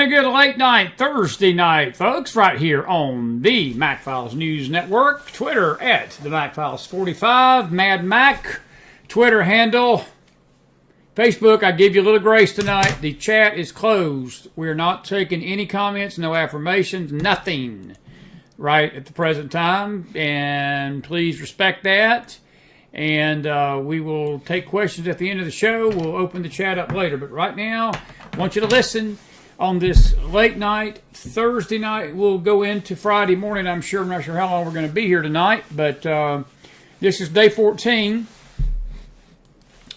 a good late night Thursday night, folks, right here on the Mac Files News Network. Twitter at the Mac Files 45, Mad Mac, Twitter handle. Facebook, I give you a little grace tonight. The chat is closed. We're not taking any comments, no affirmations, nothing right at the present time. And please respect that. And we will take questions at the end of the show. We'll open the chat up later. But right now, I want you to listen on this late night, Thursday night. We'll go into Friday morning, I'm sure. I'm not sure how long we're going to be here tonight. But this is day 14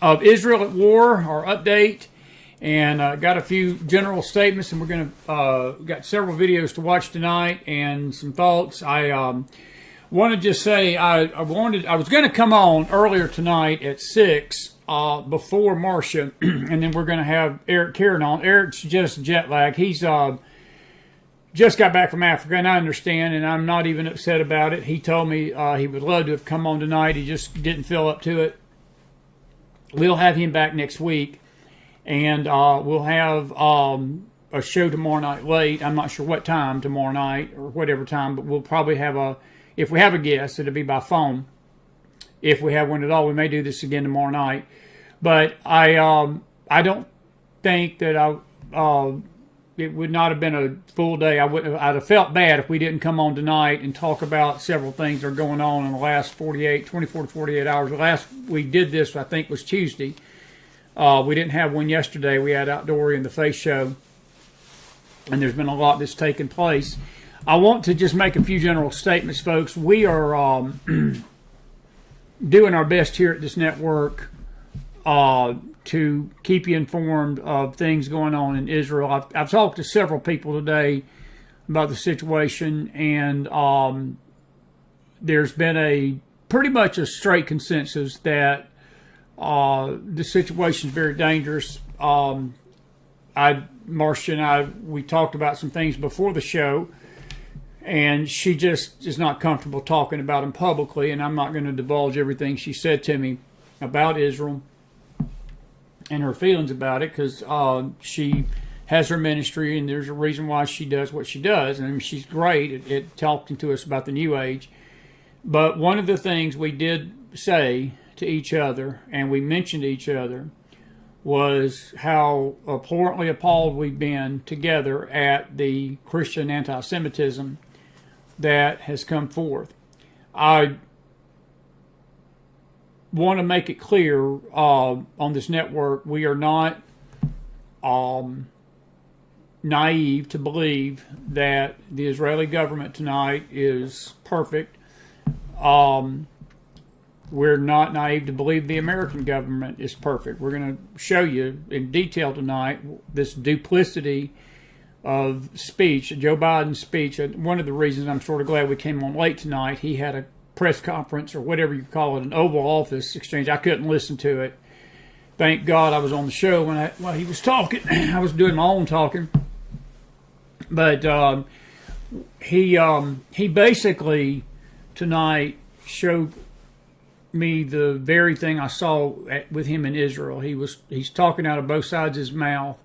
of Israel at War, our update. And got a few general statements. And we're going to got several videos to watch tonight and some thoughts. I want to just say I was going to come on earlier tonight at 6 before Marcia, and then we're going to have Eric Kieran on. Eric's just jet lag. He's just got back from Africa, and I understand, and I'm not even upset about it. He told me he would love to have come on tonight. He just didn't feel up to it. We'll have him back next week, and we'll have a show tomorrow night late. I'm not sure what time tomorrow night or whatever time, but we'll probably have if we have a guest, it'll be by phone. If we have one at all, we may do this again tomorrow night. But I don't think that it would not have been a full day. I'd have felt bad if we didn't come on tonight and talk about several things that are going on in the last 24 to 48 hours. The last we did this, I think, was Tuesday. We didn't have one yesterday. We had Outdoory and the Face Show. And there's been a lot that's taken place. I want to just make a few general statements, folks. We are doing our best here at this network to keep you informed of things going on in Israel. I've talked to several people today about the situation, and there's been pretty much a straight consensus that the situation is very dangerous. Marcia and I, we talked about some things before the show, and she just is not comfortable talking about them publicly, and I'm not going to divulge everything she said to me about Israel and her feelings about it, because she has her ministry, and there's a reason why she does what she does, and I mean, she's great at talking to us about the New Age. But one of the things we did say to each other, and we mentioned to each other, was how abhorrently appalled we've been together at the Christian anti-Semitism that has come forth. I want to make it clear on this network, we are not naive to believe that the Israeli government tonight is perfect. We're not naive to believe the American government is perfect. We're going to show you in detail tonight this duplicity of speech, Joe Biden's speech. One of the reasons I'm sort of glad we came on late tonight, he had a press conference, or whatever you call it, an Oval Office exchange. I couldn't listen to it. Thank God I was on the show while he was talking. I was doing my own talking. But he basically tonight showed me the very thing I saw with him in Israel. He's talking out of both sides of his mouth.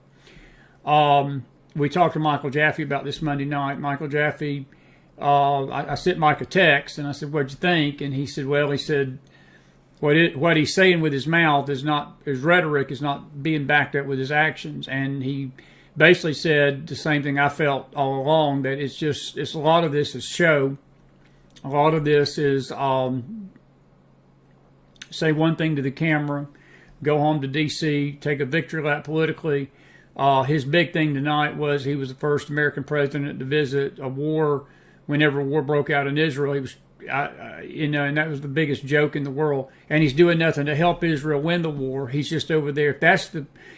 We talked to Michael Jaffe about this Monday night. Michael Jaffe, I sent Mike a text, and I said, "What'd you think?" And he said, "Well," he said, what he's saying with his mouth is not, his rhetoric is not being backed up with his actions." And he basically said the same thing I felt all along, that it's a lot of this is show. A lot of this is say one thing to the camera, go home to D.C., take a victory lap politically. His big thing tonight was he was the first American president to visit a war whenever war broke out in Israel. He was, and that was the biggest joke in the world. And he's doing nothing to help Israel win the war. He's just over there.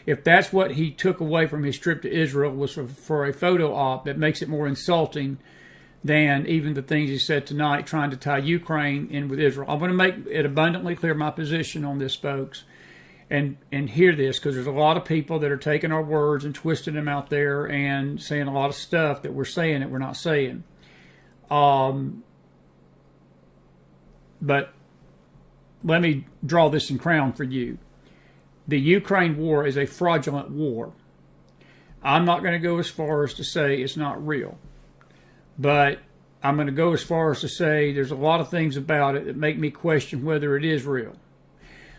If that's what he took away from his trip to Israel was for a photo op, that makes it more insulting than even the things he said tonight, trying to tie Ukraine in with Israel. I want to make it abundantly clear my position on this, folks, and hear this, because there's a lot of people that are taking our words and twisting them out there and saying a lot of stuff that we're saying that we're not saying. But let me draw this in crown for you. The Ukraine war is a fraudulent war. I'm not going to go as far as to say it's not real. But I'm going to go as far as to say there's a lot of things about it that make me question whether it is real.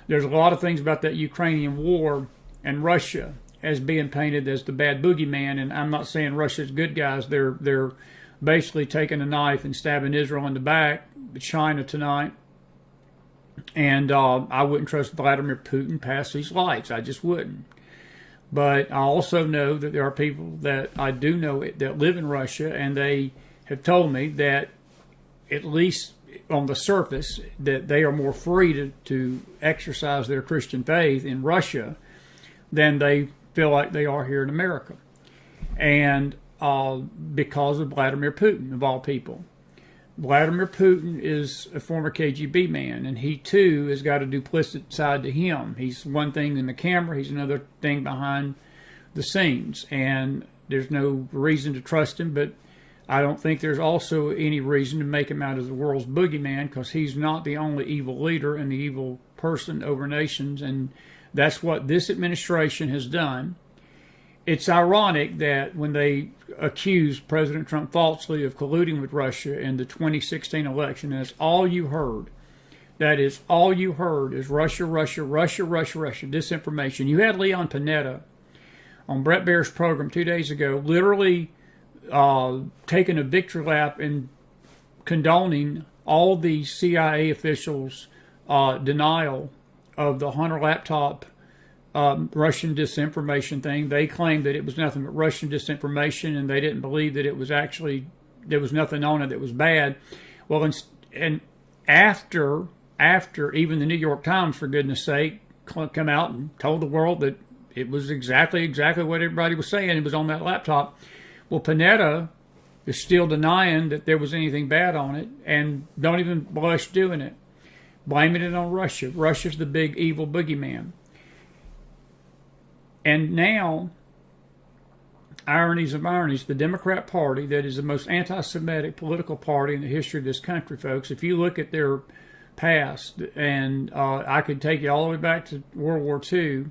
There's a lot of things about that Ukrainian war and Russia as being painted as the bad boogeyman, and I'm not saying Russia's good guys. They're basically taking a knife and stabbing Israel in the back, China tonight, and I wouldn't trust Vladimir Putin past these lights. I just wouldn't. But I also know that there are people that I do know that live in Russia, and they have told me that, at least on the surface, that they are more free to exercise their Christian faith in Russia than they feel like they are here in America. And because of Vladimir Putin, of all people. Vladimir Putin is a former KGB man, and he too has got a duplicit side to him. He's one thing in the camera, he's another thing behind the scenes, and there's no reason to trust him, but I don't think there's also any reason to make him out as the world's boogeyman, because he's not the only evil leader and the evil person over nations, and that's what this administration has done. It's ironic that when they accused President Trump falsely of colluding with Russia in the 2016 election, and that's all you heard. That is all you heard is Russia, Russia, Russia, Russia, Russia, disinformation. You had Leon Panetta on Brett Baer's program 2 days ago, literally taking a victory lap and condoning all the CIA officials' denial of the Hunter laptop Russian disinformation thing. They claimed that it was nothing but Russian disinformation, and they didn't believe that it was actually, there was nothing on it that was bad. Well, and after even the New York Times, for goodness sake, come out and told the world that it was exactly what everybody was saying, it was on that laptop. Well, Panetta is still denying that there was anything bad on it, and don't even blush doing it, blaming it on Russia. Russia's the big evil boogeyman. And now, ironies of ironies, the Democrat Party, that is the most anti-Semitic political party in the history of this country, folks, if you look at their past, and I could take you all the way back to World War II,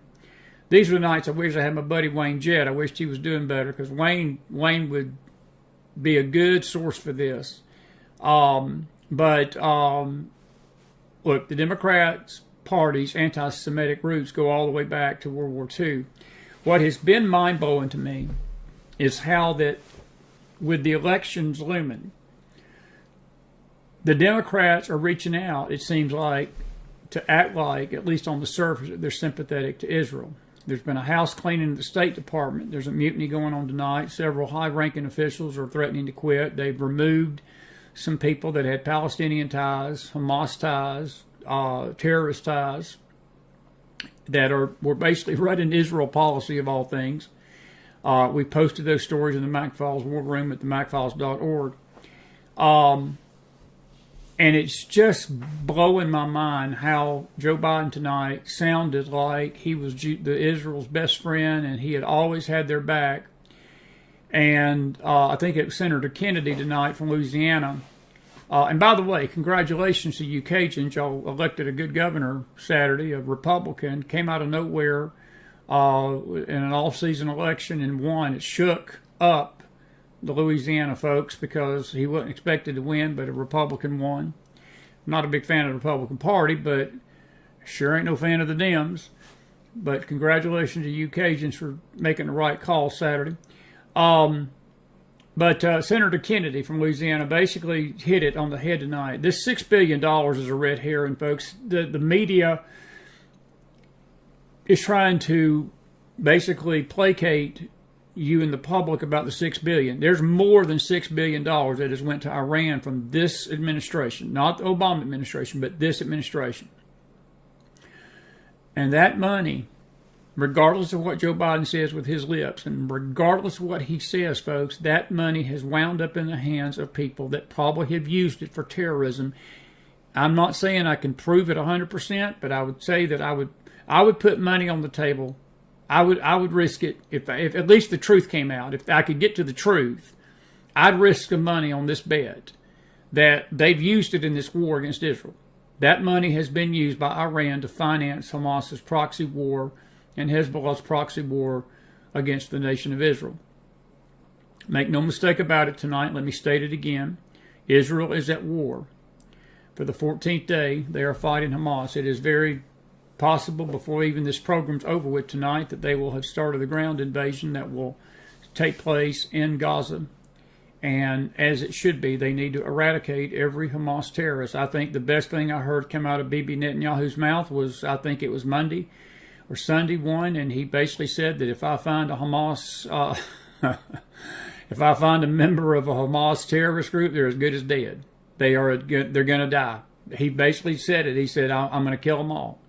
these are the nights I wish I had my buddy Wayne Jett. I wished he was doing better, because Wayne would be a good source for this. Look, the Democrats Party's anti-Semitic roots go all the way back to World War II. What has been mind-blowing to me is how that, with the elections looming, the Democrats are reaching out, it seems like, to act like, at least on the surface, they're sympathetic to Israel. There's been a house cleaning in the State Department. There's a mutiny going on tonight. Several high-ranking officials are threatening to quit. They've removed some people that had Palestinian ties, Hamas ties, terrorist ties, that were basically running Israel policy of all things. We posted those stories in the Mac Files War Room at themacfiles.org. And it's just blowing my mind how Joe Biden tonight sounded like he was Israel's best friend, and he had always had their back. And I think it was Senator Kennedy tonight from Louisiana. And by the way, congratulations to you Cajuns. Y'all elected a good governor Saturday, a Republican, came out of nowhere in an all-season election and won. It shook up the Louisiana folks because he wasn't expected to win, but a Republican won. I'm not a big fan of the Republican Party, but sure ain't no fan of the Dems. But congratulations to you Cajuns for making the right call Saturday. But Senator Kennedy from Louisiana basically hit it on the head tonight. This $6 billion is a red herring, folks. The media is trying to basically placate you and the public about the $6 billion. There's more than $6 billion that has went to Iran from this administration. Not the Obama administration, but this administration. And that money, regardless of what Joe Biden says with his lips, and regardless of what he says, folks, that money has wound up in the hands of people that probably have used it for terrorism. I'm not saying I can prove it 100%, but I would say that I would put money on the table. I would risk it if at least the truth came out. If I could get to the truth, I'd risk the money on this bet that they've used it in this war against Israel. That money has been used by Iran to finance Hamas's proxy war and Hezbollah's proxy war against the nation of Israel. Make no mistake about it tonight. Let me state it again. Israel is at war. For the 14th day, they are fighting Hamas. It is very possible before even this program's over with tonight that they will have started a ground invasion that will take place in Gaza. And as it should be, they need to eradicate every Hamas terrorist. I think the best thing I heard come out of Bibi Netanyahu's mouth was, I think it was Monday or Sunday one, and he basically said that if I find a Hamas, if I find a member of a Hamas terrorist group, they're as good as dead. They're going to die. He basically said it. He said, I'm going to kill them all.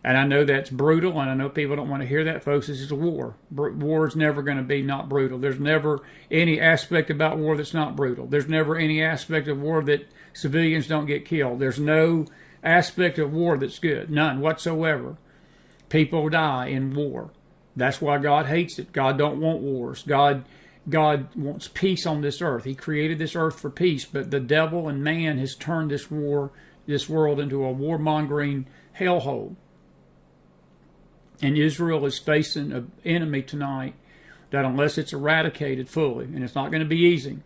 And I know that's brutal, and I know people don't want to hear that, folks. This is a war. War is never going to be not brutal. There's never any aspect about war that's not brutal. There's never any aspect of war that civilians don't get killed. There's no aspect of war that's good. None whatsoever. People die in war. That's why God hates it. God don't want wars. God wants peace on this earth. He created this earth for peace, but the devil and man has turned this world into a warmongering hellhole. And Israel is facing an enemy tonight that, unless it's eradicated fully, and it's not going to be easy,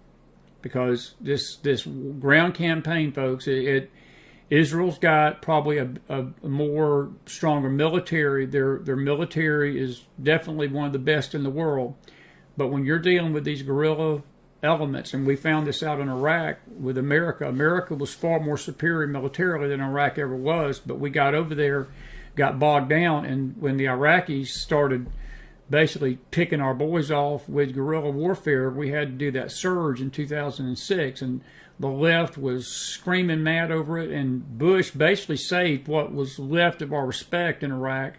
because this ground campaign, folks, Israel's got probably a more stronger military. Their military is definitely one of the best in the world. But when you're dealing with these guerrilla elements, and we found this out in Iraq with America, America was far more superior militarily than Iraq ever was, but we got over there, got bogged down, and when the Iraqis started basically picking our boys off with guerrilla warfare, we had to do that surge in 2006, and the left was screaming mad over it, and Bush basically saved what was left of our respect in Iraq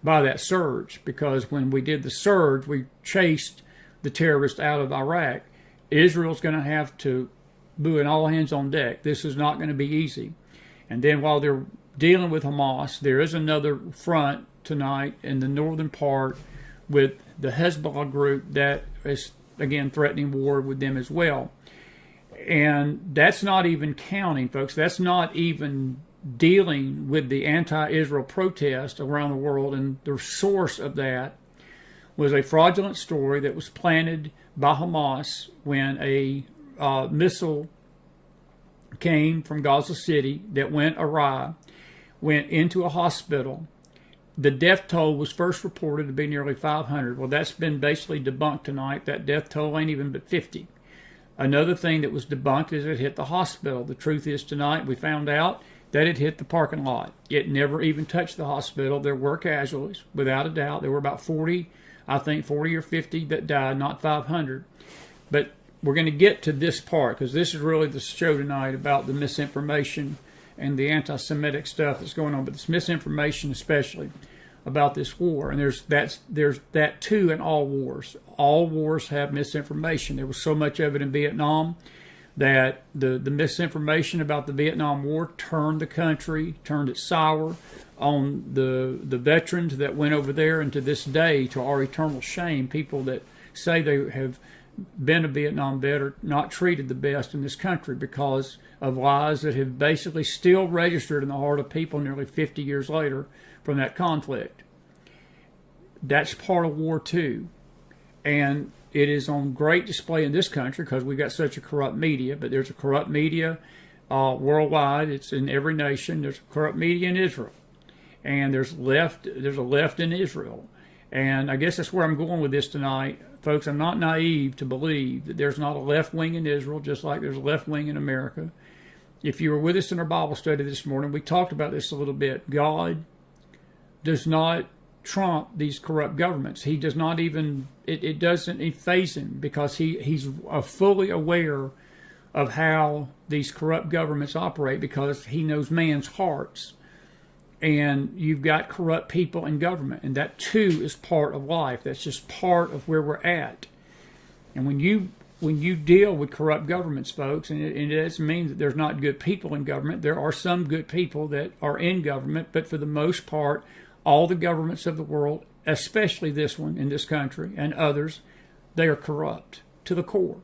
by that surge, because when we did the surge, we chased the terrorists out of Iraq. Israel's going to have to do an all hands on deck. This is not going to be easy. And then while they're dealing with Hamas, there is another front tonight in the northern part with the Hezbollah group that is, again, threatening war with them as well. And that's not even counting, folks. That's not even dealing with the anti-Israel protest around the world. And the source of that was a fraudulent story that was planted by Hamas when a missile came from Gaza City that went awry, went into a hospital. The death toll was first reported to be nearly 500. Well, that's been basically debunked tonight. That death toll ain't even but 50. Another thing that was debunked is it hit the hospital. The truth is tonight we found out that it hit the parking lot. It never even touched the hospital. There were casualties, without a doubt. There were about 40, I think 40 or 50 that died, not 500. But we're going to get to this part, because this is really the show tonight about the misinformation and the anti-Semitic stuff that's going on, but this misinformation especially about this war. And there's that too in all wars. All wars have misinformation. There was so much of it in Vietnam that the misinformation about the Vietnam War turned the country, turned it sour on the veterans that went over there, and to this day, to our eternal shame, people that say they have been a Vietnam vet are not treated the best in this country because of lies that have basically still registered in the heart of people nearly 50 years later from that conflict. That's part of war too. And it is on great display in this country because we've got such a corrupt media, but there's a corrupt media worldwide. It's in every nation. There's a corrupt media in Israel. And there's a left in Israel. And I guess that's where I'm going with this tonight. Folks, I'm not naive to believe that there's not a left wing in Israel, just like there's a left wing in America. If you were with us in our Bible study this morning, we talked about this a little bit. God does not trump these corrupt governments. He does not even, it doesn't faze him, because he's fully aware of how these corrupt governments operate, because he knows man's hearts. And you've got corrupt people in government, and that too is part of life. That's just part of where we're at. And when you deal with corrupt governments, folks, and it doesn't mean that there's not good people in government. There are some good people that are in government, but for the most part, all the governments of the world, especially this one in this country and others, they are corrupt to the core.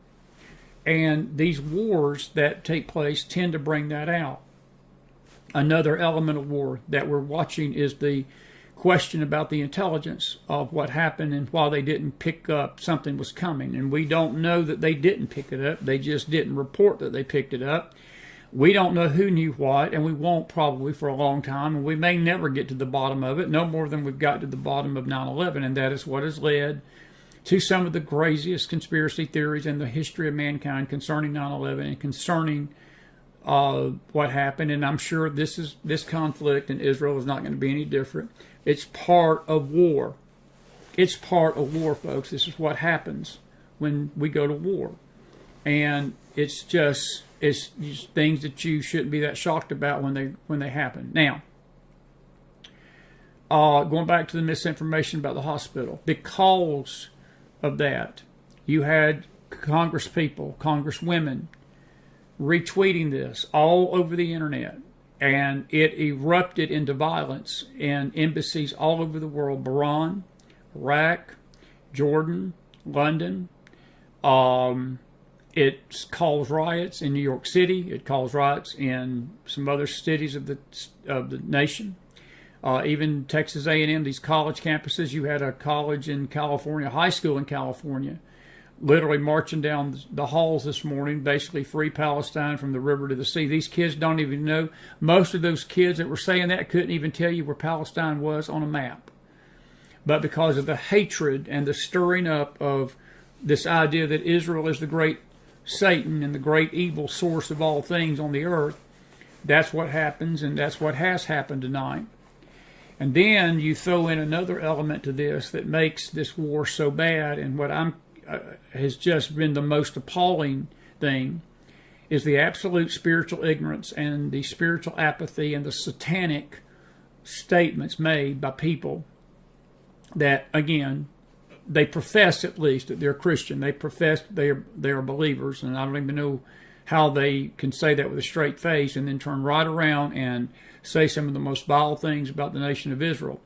And these wars that take place tend to bring that out. Another element of war that we're watching is the question about the intelligence of what happened and why they didn't pick up something was coming. And we don't know that they didn't pick it up. They just didn't report that they picked it up. We don't know who knew what, and we won't probably for a long time, and we may never get to the bottom of it, no more than we've got to the bottom of 9/11, and that is what has led to some of the craziest conspiracy theories in the history of mankind concerning 9/11 and concerning what happened. And I'm sure this conflict in Israel is not going to be any different. It's part of war. It's part of war, folks. This is what happens when we go to war. And it's just things that you shouldn't be that shocked about when they happen. Now, going back to the misinformation about the hospital, because of that, you had congresspeople, congresswomen retweeting this all over the internet, and it erupted into violence in embassies all over the world: Bahrain, Iraq, Jordan, London. It caused riots in New York City. It caused riots in some other cities of the nation. Even Texas A&M, these college campuses. You had a college in California, a high school in California, literally marching down the halls this morning, basically free Palestine from the river to the sea. These kids don't even know. Most of those kids that were saying that couldn't even tell you where Palestine was on a map. But because of the hatred and the stirring up of this idea that Israel is the great Satan and the great evil source of all things on the earth, that's what happens, and that's what has happened tonight. And then you throw in another element to this that makes this war so bad, and what has just been the most appalling thing is the absolute spiritual ignorance and the spiritual apathy and the satanic statements made by people that, again, they profess at least that they're Christian. They profess they are believers, and I don't even know how they can say that with a straight face and then turn right around and say some of the most vile things about the nation of Israel.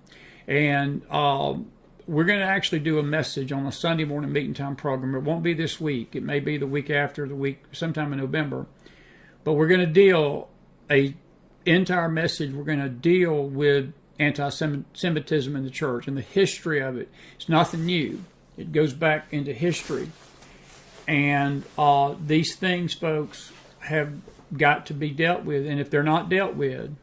And we're going to actually do a message on a Sunday morning meeting time program. It won't be this week. It may be the week after, sometime in November. But we're going to deal entire message. We're going to deal with anti-Semitism in the church and the history of it. It's nothing new. It goes back into history. And these things, folks, have got to be dealt with. And if they're not dealt with,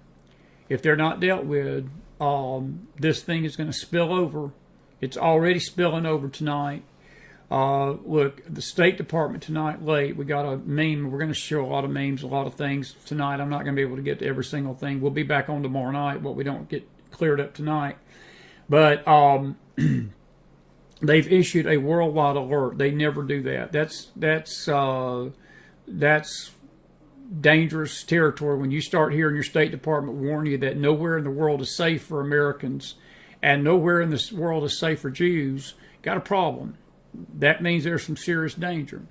this thing is going to spill over. It's already spilling over tonight. Look, the State Department tonight late, we got a meme. We're going to show a lot of memes, a lot of things tonight. I'm not going to be able to get to every single thing. We'll be back on tomorrow night, but we don't get cleared up tonight. But they've issued a worldwide alert. They never do that. That's dangerous territory when you start hearing your State Department warn you that nowhere in the world is safe for Americans and nowhere in this world is safe for Jews. Got a problem. That means there's some serious danger.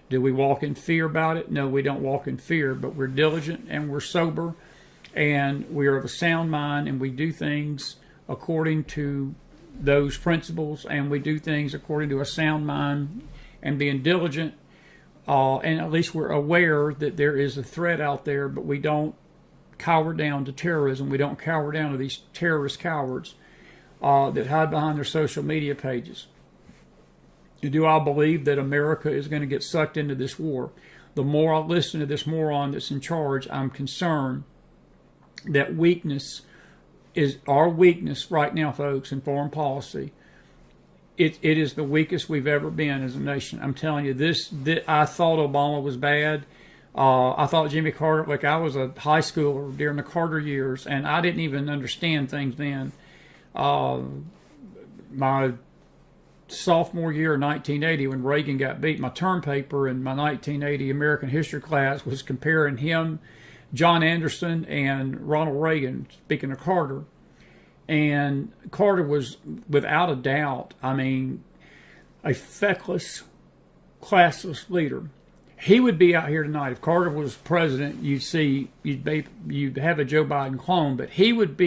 Do we walk in fear about it? No, we don't walk in fear, but we're diligent and we're sober and we are of a sound mind, and we do things according to those principles, and we do things according to a sound mind and being diligent, and at least we're aware that there is a threat out there, but we don't cower down to terrorism. We don't cower down to these terrorist cowards that hide behind their social media pages. Do I believe that America is going to get sucked into this war? The more I listen to this moron that's in charge, I'm concerned that weakness is our weakness right now, folks, in foreign policy. It is the weakest we've ever been as a nation. I'm telling you, I thought Obama was bad. I thought Jimmy Carter, like I was a high schooler during the Carter years, and I didn't even understand things then. My sophomore year in 1980, when Reagan got beat, my term paper in my 1980 American history class was comparing him, John Anderson, and Ronald Reagan, speaking of Carter. And Carter was, without a doubt, a feckless, classless leader. He would be out here tonight. If Carter was president, you'd have a Joe Biden clone, but he would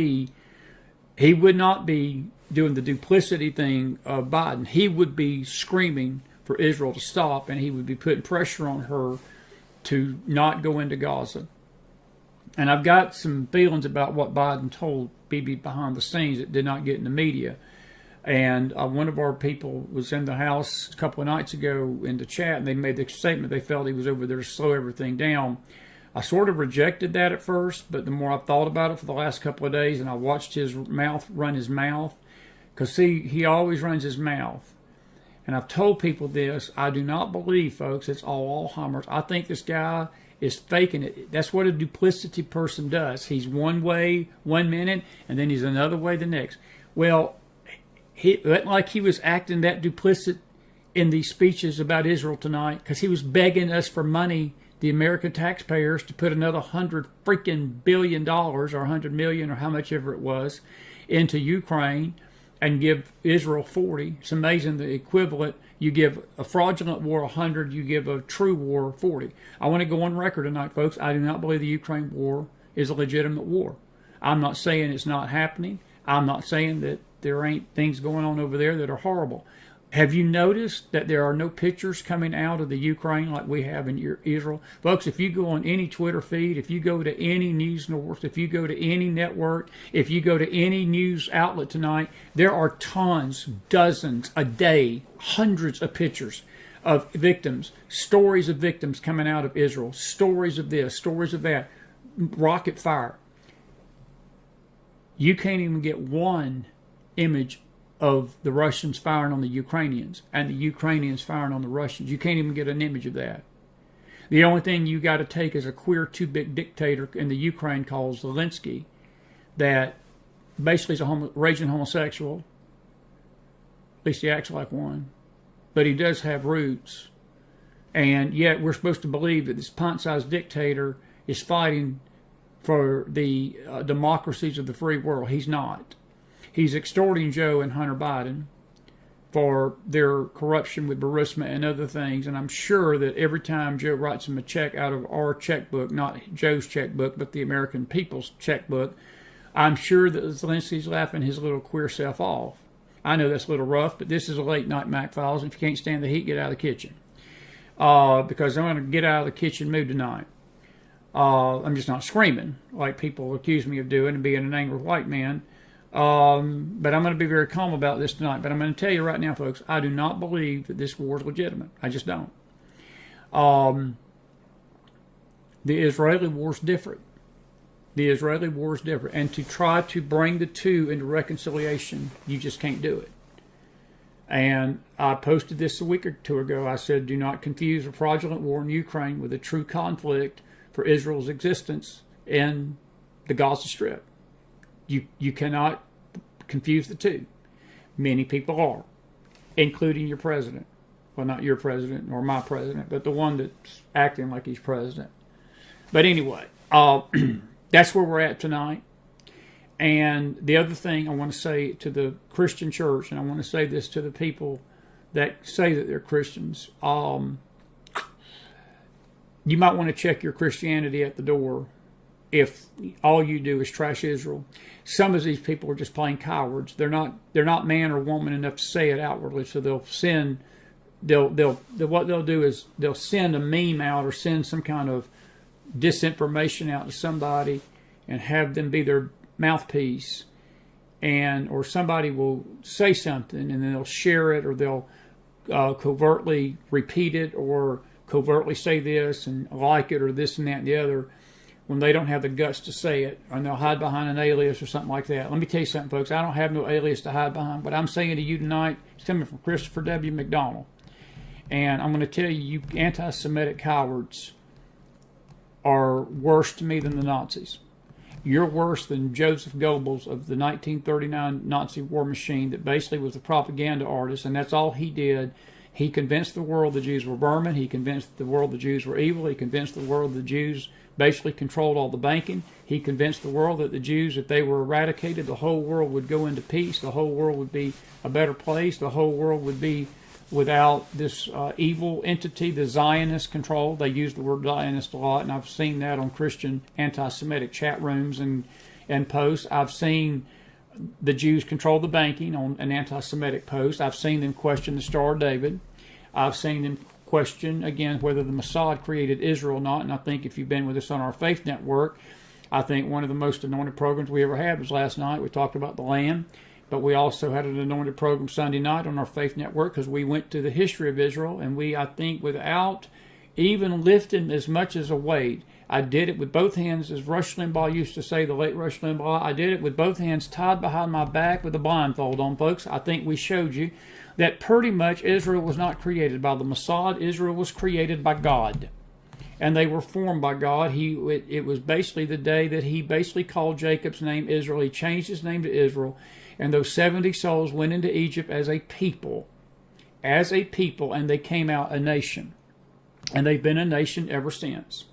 not be doing the duplicity thing of Biden. He would be screaming for Israel to stop, and he would be putting pressure on her to not go into Gaza. And I've got some feelings about what Biden told be behind the scenes that did not get in the media. And one of our people was in the house a couple of nights ago in the chat, and they made the statement they felt he was over there to slow everything down. I sort of rejected that at first, but the more I thought about it for the last couple of days, and I watched his mouth run his mouth, because see, he always runs his mouth. And I've told people this, I do not believe, folks, it's all Alzheimer's. I think this guy is faking it. That's what a duplicity person does. He's one way 1 minute, and then he's another way the next. Well, it wasn't like he was acting that duplicit in these speeches about Israel tonight, because he was begging us for money, the American taxpayers, to put another $100 billion or 100 million or how much ever it was into Ukraine and give Israel 40. It's amazing the equivalent. You give a fraudulent war 100, you give a true war 40. I want to go on record tonight, folks. I do not believe the Ukraine war is a legitimate war. I'm not saying it's not happening. I'm not saying that there ain't things going on over there that are horrible. Have you noticed that there are no pictures coming out of the Ukraine like we have in Israel? Folks, if you go on any Twitter feed, if you go to any news network, if you go to any network, if you go to any news outlet tonight, there are tons, dozens a day, hundreds of pictures of victims, stories of victims coming out of Israel, stories of this, stories of that, rocket fire. You can't even get one image of the Russians firing on the Ukrainians and the Ukrainians firing on the Russians. You can't even get an image of that. The only thing you got to take is a queer two-bit dictator in the Ukraine called Zelensky that basically is a raging homosexual. At least he acts like one. But he does have roots. And yet we're supposed to believe that this pint-sized dictator is fighting for the democracies of the free world. He's not. He's extorting Joe and Hunter Biden for their corruption with Burisma and other things. And I'm sure that every time Joe writes him a check out of our checkbook, not Joe's checkbook, but the American people's checkbook, I'm sure that Zelensky's laughing his little queer self off. I know that's a little rough, but this is a late night Mac Files. If you can't stand the heat, get out of the kitchen. Because I'm going to get out of the kitchen mood tonight. I'm just not screaming like people accuse me of doing and being an angry white man. But I'm going to be very calm about this tonight. But I'm going to tell you right now, folks, I do not believe that this war is legitimate. I just don't. The Israeli war is different. The Israeli war is different. And to try to bring the two into reconciliation, you just can't do it. And I posted this a week or two ago. I said, do not confuse a fraudulent war in Ukraine with a true conflict for Israel's existence in the Gaza Strip. You cannot confuse the two. Many people are, including your president. Well, not your president or my president, but the one that's acting like he's president. But anyway, that's where we're at tonight. And the other thing I want to say to the Christian church, and I want to say this to the people that say that they're Christians, you might want to check your Christianity at the door if all you do is trash Israel. Some of these people are just plain cowards. They're not man or woman enough to say it outwardly, so what they'll do is they'll send a meme out or send some kind of disinformation out to somebody and have them be their mouthpiece, or somebody will say something and then they'll share it, or they'll covertly repeat it, or covertly say this and like it, or this and that and the other, when they don't have the guts to say it, and they'll hide behind an alias or something like that. Let me tell you something, folks. I don't have no alias to hide behind. What I'm saying to you tonight is coming from Christopher W. McDonald. And I'm going to tell you, you anti-Semitic cowards are worse to me than the Nazis. You're worse than Joseph Goebbels of the 1939 Nazi war machine that basically was a propaganda artist, and that's all he did. He convinced the world the Jews were vermin. He convinced the world the Jews were evil. He convinced the world the Jews basically controlled all the banking. He convinced the world that the Jews, if they were eradicated, the whole world would go into peace. The whole world would be a better place. The whole world would be without this evil entity, the Zionist control. They use the word Zionist a lot, and I've seen that on Christian anti-Semitic chat rooms and posts. I've seen the Jews control the banking on an anti-Semitic post. I've seen them question the Star of David. I've seen them question, again, whether the Mossad created Israel or not. And I think if you've been with us on our Faith Network, I think one of the most anointed programs we ever had was last night. We talked about the land, but we also had an anointed program Sunday night on our Faith Network because we went to the history of Israel, and we, I think, without even lifting as much as a weight, I did it with both hands, as Rush Limbaugh used to say, the late Rush Limbaugh. I did it with both hands tied behind my back with a blindfold on, folks. I think we showed you that pretty much Israel was not created by the Mossad. Israel was created by God, and they were formed by God. It was basically the day that he basically called Jacob's name Israel. He changed his name to Israel, and those 70 souls went into Egypt as a people, and they came out a nation, and they've been a nation ever since.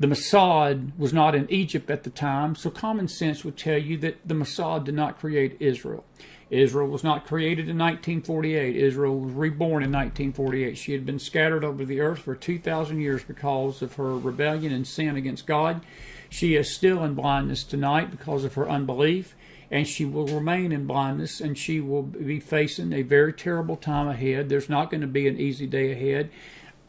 The Mossad was not in Egypt at the time, so common sense would tell you that the Mossad did not create Israel. Israel was not created in 1948. Israel was reborn in 1948. She had been scattered over the earth for 2,000 years because of her rebellion and sin against God. She is still in blindness tonight because of her unbelief, and she will remain in blindness, and she will be facing a very terrible time ahead. There's not going to be an easy day ahead.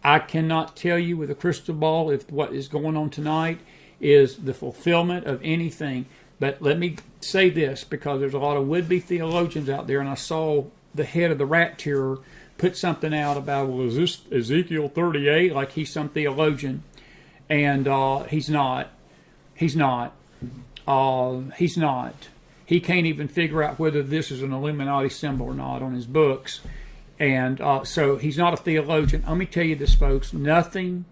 I cannot tell you with a crystal ball if what is going on tonight is the fulfillment of anything. But let me say this, because there's a lot of would-be theologians out there, and I saw the head of the rat terror put something out about, well, is this Ezekiel 38? Like he's some theologian. And he's not. He's not. He's not. He can't even figure out whether this is an Illuminati symbol or not on his books. And so he's not a theologian. Let me tell you this, folks. Nothing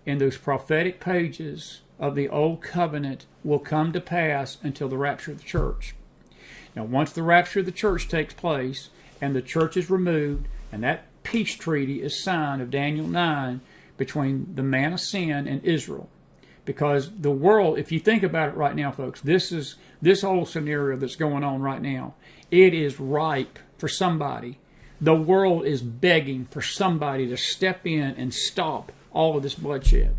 in those prophetic pages of the Old Covenant will come to pass until the rapture of the church. Now, once the rapture of the church takes place and the church is removed and that peace treaty is signed of Daniel 9 between the man of sin and Israel. Because the world, if you think about it right now, folks, this whole scenario that's going on right now, it is ripe for somebody. The world is begging for somebody to step in and stop all of this bloodshed.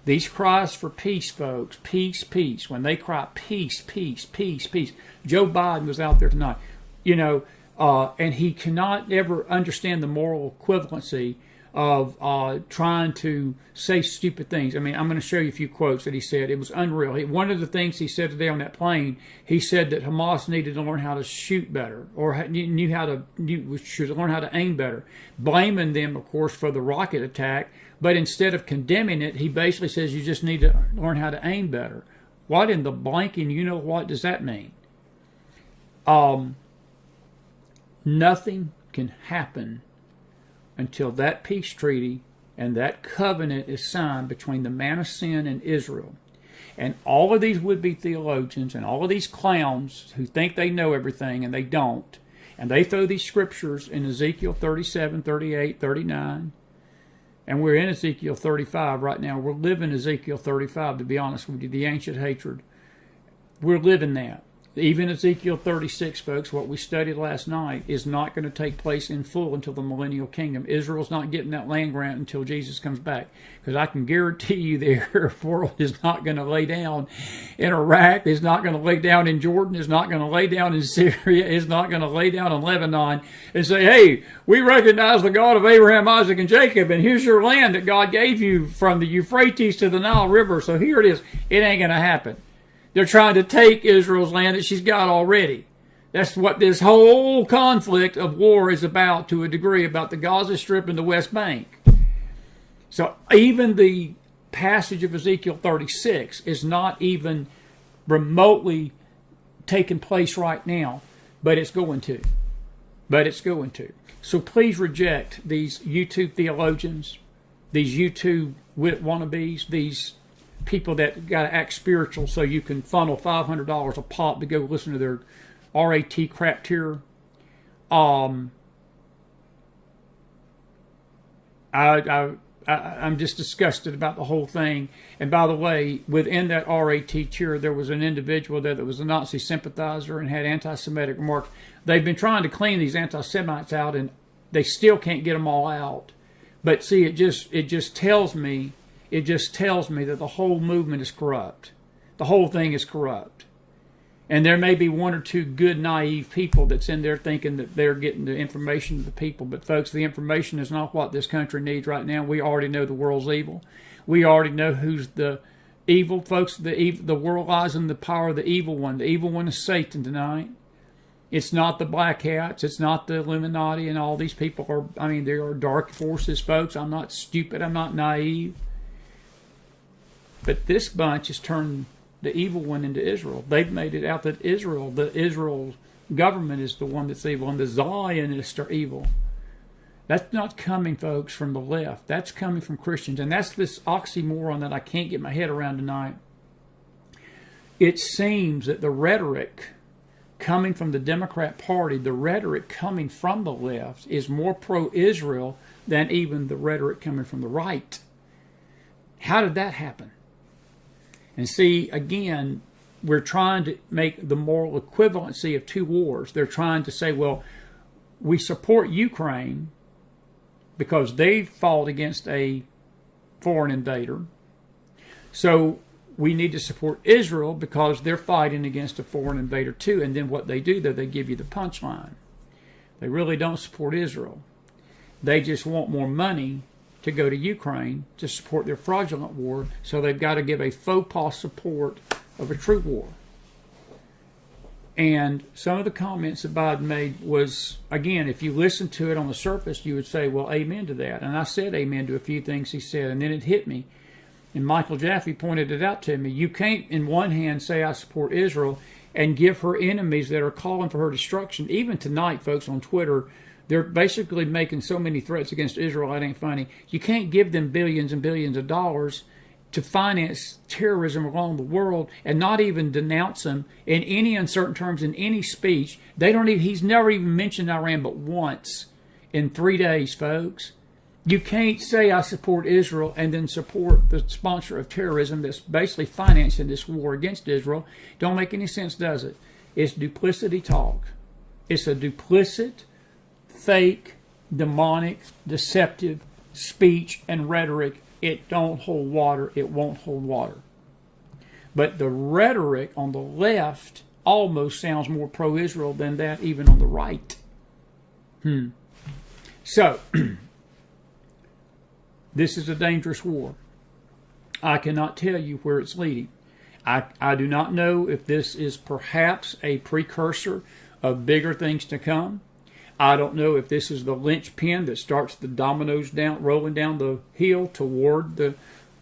These cries for peace, folks, peace, peace. When they cry peace, peace, peace, peace. Joe Biden was out there tonight, and he cannot ever understand the moral equivalency of trying to say stupid things. I mean, I'm going to show you a few quotes that he said. It was unreal. One of the things he said today on that plane, he said that Hamas needed to learn how to shoot better, or should learn how to aim better, blaming them, of course, for the rocket attack. But instead of condemning it, he basically says you just need to learn how to aim better. What in the blanking, what does that mean? Nothing can happen until that peace treaty and that covenant is signed between the man of sin and Israel. And all of these would-be theologians and all of these clowns who think they know everything and they don't, and they throw these scriptures in Ezekiel 37, 38, 39, and we're in Ezekiel 35 right now. We're living Ezekiel 35, to be honest with you, the ancient hatred. We're living that. Even Ezekiel 36, folks, what we studied last night, is not going to take place in full until the millennial kingdom. Israel's not getting that land grant until Jesus comes back. Because I can guarantee you the Arab world is not going to lay down in Iraq, is not going to lay down in Jordan, is not going to lay down in Syria, is not going to lay down in Lebanon and say, hey, we recognize the God of Abraham, Isaac, and Jacob, and here's your land that God gave you from the Euphrates to the Nile River, so here it is. It ain't going to happen. They're trying to take Israel's land that she's got already. That's what this whole conflict of war is about, to a degree, about the Gaza Strip and the West Bank. So even the passage of Ezekiel 36 is not even remotely taking place right now, but it's going to. So please reject these YouTube theologians, these YouTube wannabes, these people that got to act spiritual so you can funnel $500 a pop to go listen to their RAT crap tier. I'm just disgusted about the whole thing. And by the way, within that RAT tier, there was an individual there that was a Nazi sympathizer and had anti-Semitic remarks. They've been trying to clean these anti-Semites out, and they still can't get them all out. But see, it just tells me that the whole movement is corrupt. The whole thing is corrupt. And there may be one or two good, naive people that's in there thinking that they're getting the information to the people. But folks, the information is not what this country needs right now. We already know the world's evil. We already know who's the evil, folks. The world lies in the power of the evil one. The evil one is Satan tonight. It's not the black hats. It's not the Illuminati and all these people are. I mean, there are dark forces, folks. I'm not stupid. I'm not naive. But this bunch has turned the evil one into Israel. They've made it out that the Israel government is the one that's evil, and the Zionists are evil. That's not coming, folks, from the left. That's coming from Christians. And that's this oxymoron that I can't get my head around tonight. It seems that the rhetoric coming from the Democrat Party, the rhetoric coming from the left, is more pro-Israel than even the rhetoric coming from the right. How did that happen? And see, again, we're trying to make the moral equivalency of two wars. They're trying to say, well, we support Ukraine because they fought against a foreign invader. So we need to support Israel because they're fighting against a foreign invader too. And then what they do, though, they give you the punchline. They really don't support Israel. They just want more money to go to Ukraine to support their fraudulent war, so they've got to give a faux pas support of a true war. And some of the comments that Biden made was, again, if you listen to it on the surface, you would say, well, amen to that. And I said amen to a few things he said, and then it hit me. And Michael Jaffe pointed it out to me. You can't, in one hand, say I support Israel and give her enemies that are calling for her destruction. Even tonight, folks, on Twitter, they're basically making so many threats against Israel, it ain't funny. You can't give them billions and billions of dollars to finance terrorism around the world and not even denounce them in any uncertain terms in any speech. They don't even, he's never even mentioned Iran but once in 3 days, folks. You can't say I support Israel and then support the sponsor of terrorism that's basically financing this war against Israel. Don't make any sense, does it? It's duplicity talk. It's a duplicit, fake, demonic, deceptive speech and rhetoric. It don't hold water. It won't hold water. But the rhetoric on the left almost sounds more pro-Israel than that even on the right. So, this is a dangerous war. I cannot tell you where it's leading. I do not know if this is perhaps a precursor of bigger things to come. I don't know if this is the linchpin that starts the dominoes down, rolling down the hill toward the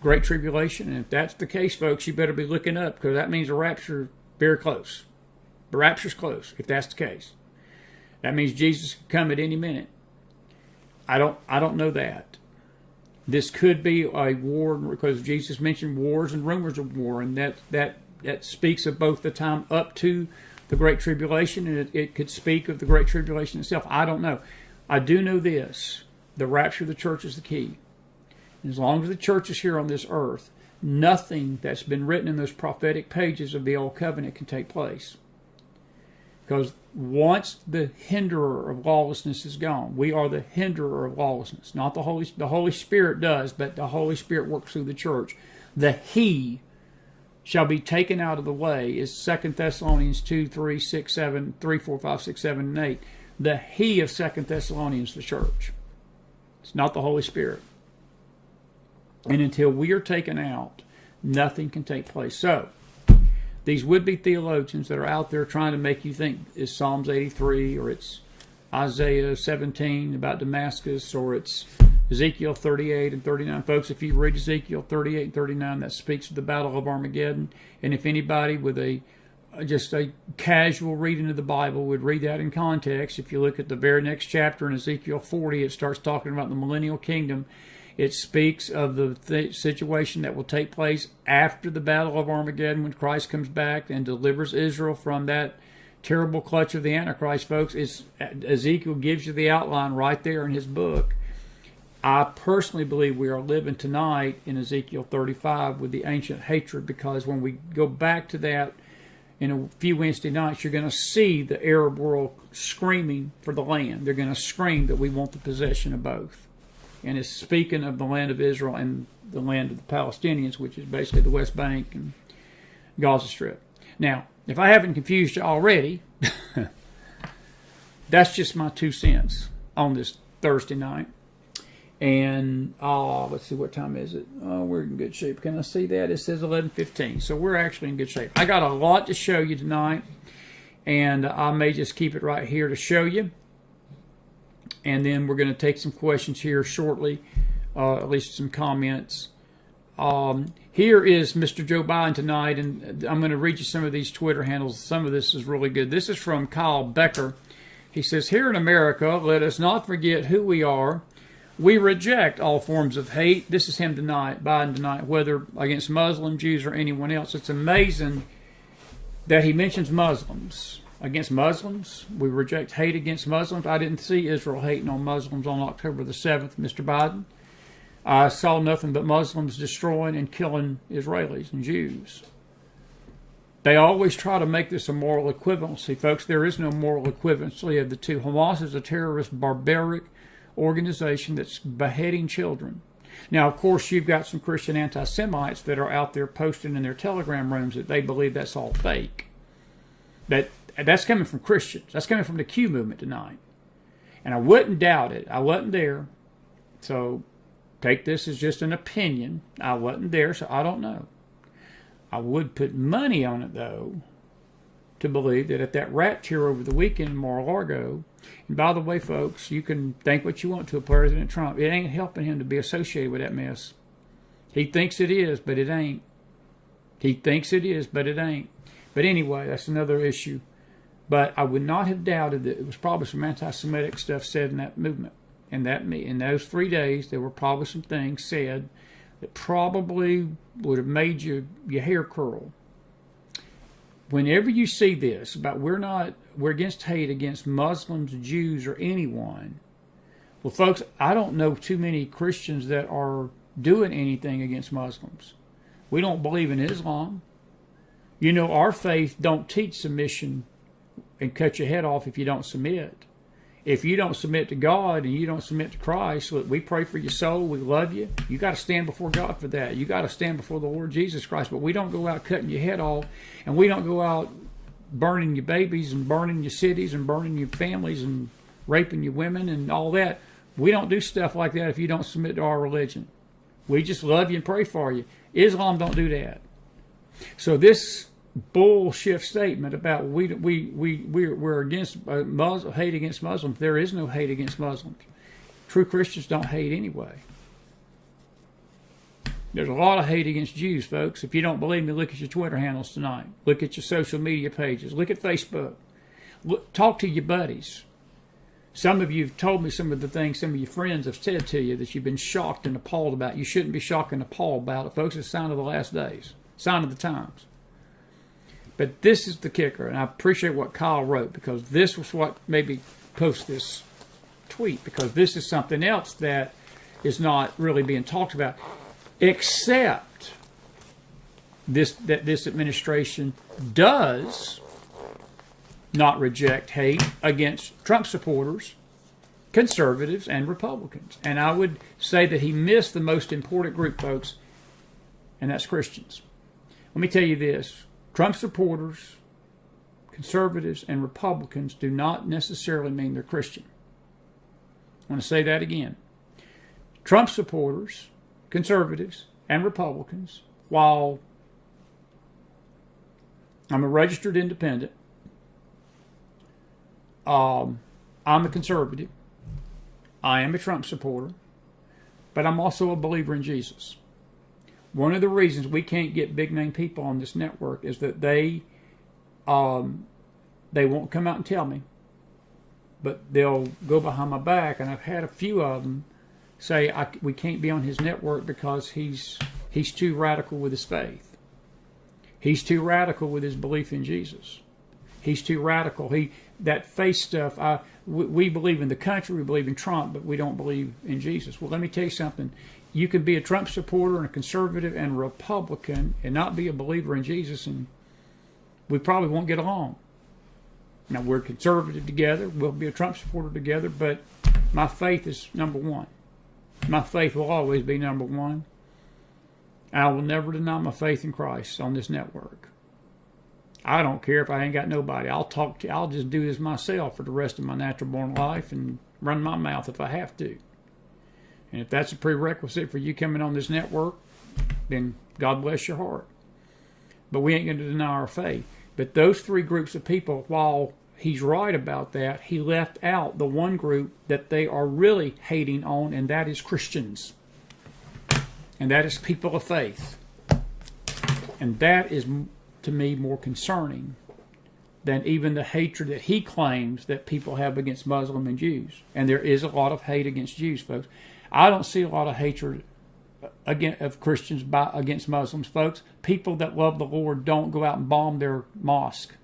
Great Tribulation. And if that's the case, folks, you better be looking up, because that means the rapture is very close. The rapture's close, if that's the case. That means Jesus can come at any minute. I don't know that. This could be a war, because Jesus mentioned wars and rumors of war, and that speaks of both the time up to the Great Tribulation, and it could speak of the Great Tribulation itself. I don't know. I do know this. The rapture of the church is the key. As long as the church is here on this earth, nothing that's been written in those prophetic pages of the Old Covenant can take place. Because once the hinderer of lawlessness is gone, we are the hinderer of lawlessness. Not the Holy Spirit does, but the Holy Spirit works through the church. The He shall be taken out of the way is 2 Thessalonians 2, 3, 6, 7, 3, 4, 5, 6, 7, and 8. The He of 2 Thessalonians, the church. It's not the Holy Spirit. And until we are taken out, nothing can take place. So, these would-be theologians that are out there trying to make you think it's Psalms 83, or it's Isaiah 17 about Damascus, or it's Ezekiel 38 and 39. Folks, if you read Ezekiel 38 and 39, that speaks of the Battle of Armageddon. And if anybody with just a casual reading of the Bible would read that in context, if you look at the very next chapter in Ezekiel 40, it starts talking about the millennial kingdom. It speaks of the situation that will take place after the Battle of Armageddon when Christ comes back and delivers Israel from that terrible clutch of the Antichrist, folks. Ezekiel gives you the outline right there in his book. I personally believe we are living tonight in Ezekiel 35 with the ancient hatred, because when we go back to that in a few Wednesday nights, you're going to see the Arab world screaming for the land. They're going to scream that we want the possession of both. And it's speaking of the land of Israel and the land of the Palestinians, which is basically the West Bank and Gaza Strip. Now, if I haven't confused you already, that's just my 2 cents on this Thursday night. And let's see, what time is it? Oh, we're in good shape. Can I see that? It says 11:15. So we're actually in good shape. I got a lot to show you tonight, and I may just keep it right here to show you. And then we're going to take some questions here shortly, at least some comments. Here is Mr. Joe Biden tonight, and I'm going to read you some of these Twitter handles. Some of this is really good. This is from Kyle Becker. He says, "Here in America, let us not forget who we are. We reject all forms of hate." This is him tonight, Biden tonight, whether against Muslim, Jews, or anyone else. It's amazing that he mentions Muslims. Against Muslims, we reject hate against Muslims. I didn't see Israel hating on Muslims on October the 7th, Mr. Biden. I saw nothing but Muslims destroying and killing Israelis and Jews. They always try to make this a moral equivalency. Folks, there is no moral equivalency of the two. Hamas is a terrorist, barbaric organization that's beheading children. Now, of course, you've got some Christian anti-Semites that are out there posting in their Telegram rooms that they believe that's all fake. That's coming from Christians. That's coming from the Q movement tonight. And I wouldn't doubt it. I wasn't there. So take this as just an opinion. I wasn't there, so I don't know. I would put money on it, though, to believe that at that rapture over the weekend in Mar-a-Lago, and by the way, folks, you can think what you want to of President Trump. It ain't helping him to be associated with that mess. He thinks it is, but it ain't. He thinks it is, but it ain't. But anyway, that's another issue. But I would not have doubted that it was probably some anti-Semitic stuff said in that movement. And that in those 3 days, there were probably some things said that probably would have made your hair curl. Whenever you see this about we're against hate against Muslims, Jews, or anyone, well, folks, I don't know too many Christians that are doing anything against Muslims. We don't believe in Islam. You know, our faith don't teach submission and cut your head off if you don't submit. If you don't submit to God and you don't submit to Christ, look, we pray for your soul. We love you. You got to stand before God for that. You got to stand before the Lord Jesus Christ. But we don't go out cutting your head off, and we don't go out burning your babies and burning your cities and burning your families and raping your women and all that. We don't do stuff like that if you don't submit to our religion. We just love you and pray for you. Islam don't do that. So this bullshit statement about we're against hate against Muslims. There is no hate against Muslims. True Christians don't hate anyway. There's a lot of hate against Jews, folks. If you don't believe me, look at your Twitter handles tonight. Look at your social media pages. Look at Facebook. Talk to your buddies. Some of you have told me some of the things some of your friends have said to you that you've been shocked and appalled about. You shouldn't be shocked and appalled about it, folks. It's a sign of the last days. Sign of the times. But this is the kicker, and I appreciate what Kyle wrote, because this was what made me post this tweet, because this is something else that is not really being talked about, except that this administration does not reject hate against Trump supporters, conservatives, and Republicans. And I would say that he missed the most important group, folks, and that's Christians. Let me tell you this. Trump supporters, conservatives, and Republicans do not necessarily mean they're Christian. I want to say that again. Trump supporters, conservatives, and Republicans, while I'm a registered independent, I'm a conservative, I am a Trump supporter, but I'm also a believer in Jesus. One of the reasons we can't get big name people on this network is that they won't come out and tell me, but they'll go behind my back. And I've had a few of them say we can't be on his network because he's too radical with his faith. He's too radical with his belief in Jesus. He's too radical. That faith stuff. We believe in the country, we believe in Trump, but we don't believe in Jesus. Well, let me tell you something. You can be a Trump supporter and a conservative and a Republican and not be a believer in Jesus, and we probably won't get along. Now, we're conservative together. We'll be a Trump supporter together, but my faith is number one. My faith will always be number one. I will never deny my faith in Christ on this network. I don't care if I ain't got nobody. I'll just do this myself for the rest of my natural born life and run my mouth if I have to. And if that's a prerequisite for you coming on this network, then God bless your heart. But we ain't going to deny our faith. But those three groups of people, while he's right about that, he left out the one group that they are really hating on, and that is Christians. And that is people of faith. And that is, to me, more concerning than even the hatred that he claims that people have against Muslim and Jews. And there is a lot of hate against Jews, folks. I don't see a lot of hatred of Christians against Muslims, folks. People that love the Lord don't go out and bomb their mosque.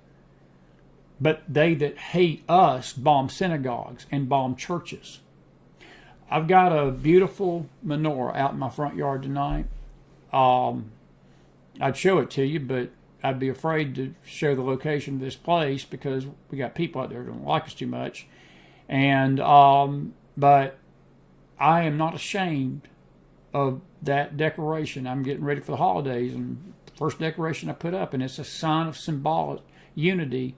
But they that hate us bomb synagogues and bomb churches. I've got a beautiful menorah out in my front yard tonight. I'd show it to you, but I'd be afraid to show the location of this place because we got people out there who don't like us too much. And but I am not ashamed of that decoration. I'm getting ready for the holidays, and the first decoration I put up, and it's a sign of symbolic unity,